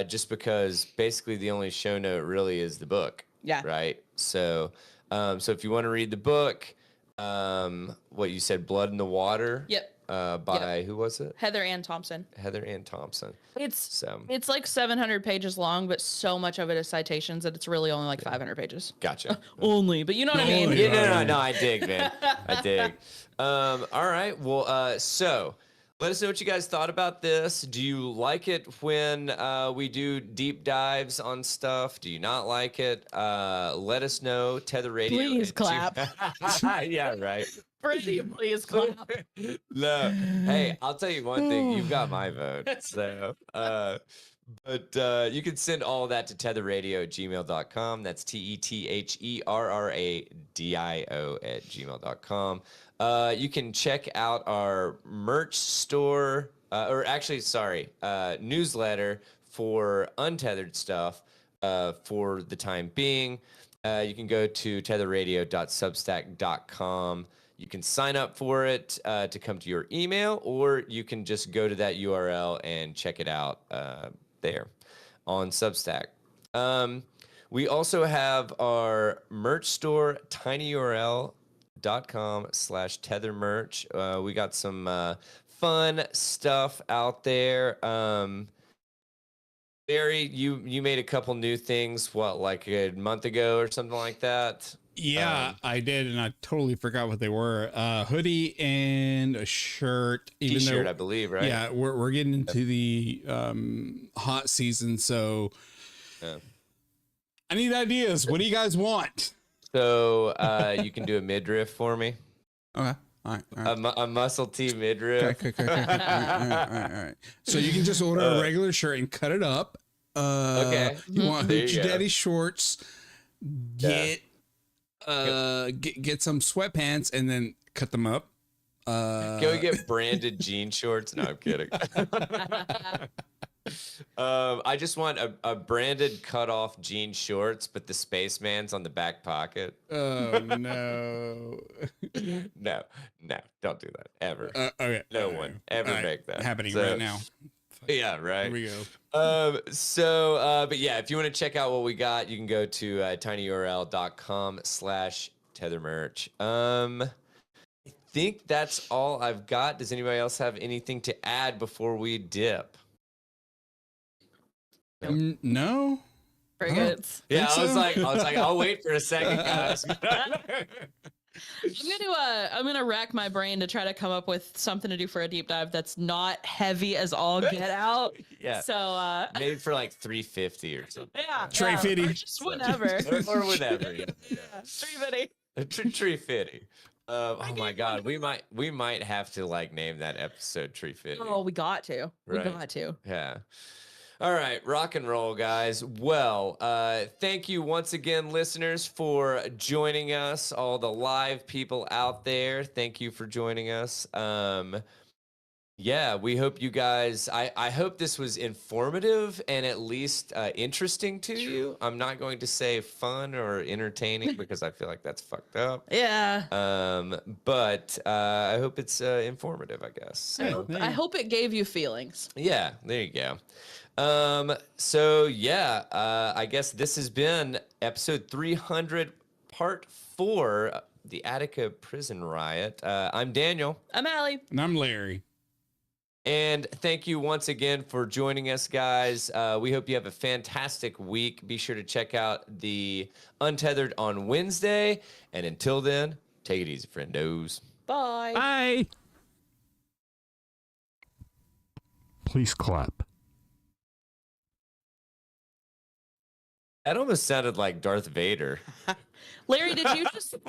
just because basically the only show note really is the book. Yeah. Right. So, if you want to read the book, what you said, Blood in the Water. Yep. By who was it? Heather Ann Thompson. Heather Ann Thompson. It's like 700 pages long, but so much of it is citations that it's really only like 500 pages. Gotcha. Only, but you know what I mean? Yeah, no, I dig, man. I dig. All right. Well, so let us know what you guys thought about this. Do you like it when we do deep dives on stuff? Do you not like it? Let us know. Tether Radio. Please clap. Yeah, right. Pretty, please clap. No. Hey, I'll tell you one thing. You've got my vote. So, but you can send all that to tetherradio@gmail.com. That's tetherradio@gmail.com. You can check out our merch store, newsletter for Untethered stuff for the time being. You can go to tetherradio.substack.com. You can sign up for it to come to your email, or you can just go to that URL and check it out there on Substack. We also have our merch store, tinyurl.com/tethermerch. We got some fun stuff out there. Barry, you made a couple new things, like a month ago or something like that? Yeah, I did, and I totally forgot what they were. Hoodie and a shirt. Even T-shirt, though, I believe, right? yeah, we're getting into the hot season, so Yeah. I need ideas. What do you guys want? So you can do a midriff for me. Okay. All right. A muscle tee midriff. Okay. All right. So you can just order a regular shirt and cut it up. Okay. You want There you Hoochie go. Daddy shorts. Get some sweatpants and then cut them up. Go get branded jean shorts. No, I'm kidding. I just want a branded cut off jean shorts, but the spaceman's on the back pocket. Oh no. No, don't do that ever. Okay. No one ever make that. Happening So, right now. Yeah, right. Here we go. But yeah, if you want to check out what we got, you can go to tinyurl.com/tethermerch. I think that's all I've got. Does anybody else have anything to add before we dip? No. Crickets. Yeah, Think I was so? like, I'll wait for a second, guys. I'm gonna rack my brain to try to come up with something to do for a deep dive that's not heavy as all get out. Yeah. So Maybe for like 350 or something. yeah, Trey yeah, Fitty. or just whatever. or whatever. Yeah. 350. Tree Fitty. Oh my God, we might have to like name that episode Tree Fitty. Oh, we got to. Right. We got to. Yeah. All right, rock and roll, guys. Well, thank you once again, listeners, for joining us. All the live people out there, thank you for joining us. Yeah, we hope you guys. I hope this was informative and at least interesting to you. I'm not going to say fun or entertaining because I feel like that's fucked up. Yeah. But I hope it's informative, I guess. So, I hope it gave you feelings. yeah, there you go. So yeah, I guess this has been episode 300, part 4, the Attica prison riot. I'm Daniel. I'm Allie. And I'm Larry. And thank you once again for joining us, guys. We hope you have a fantastic week. Be sure to check out the Untethered on Wednesday. And until then, take it easy, friendos. Bye. Bye. Please clap. That almost sounded like Darth Vader. Larry, did you just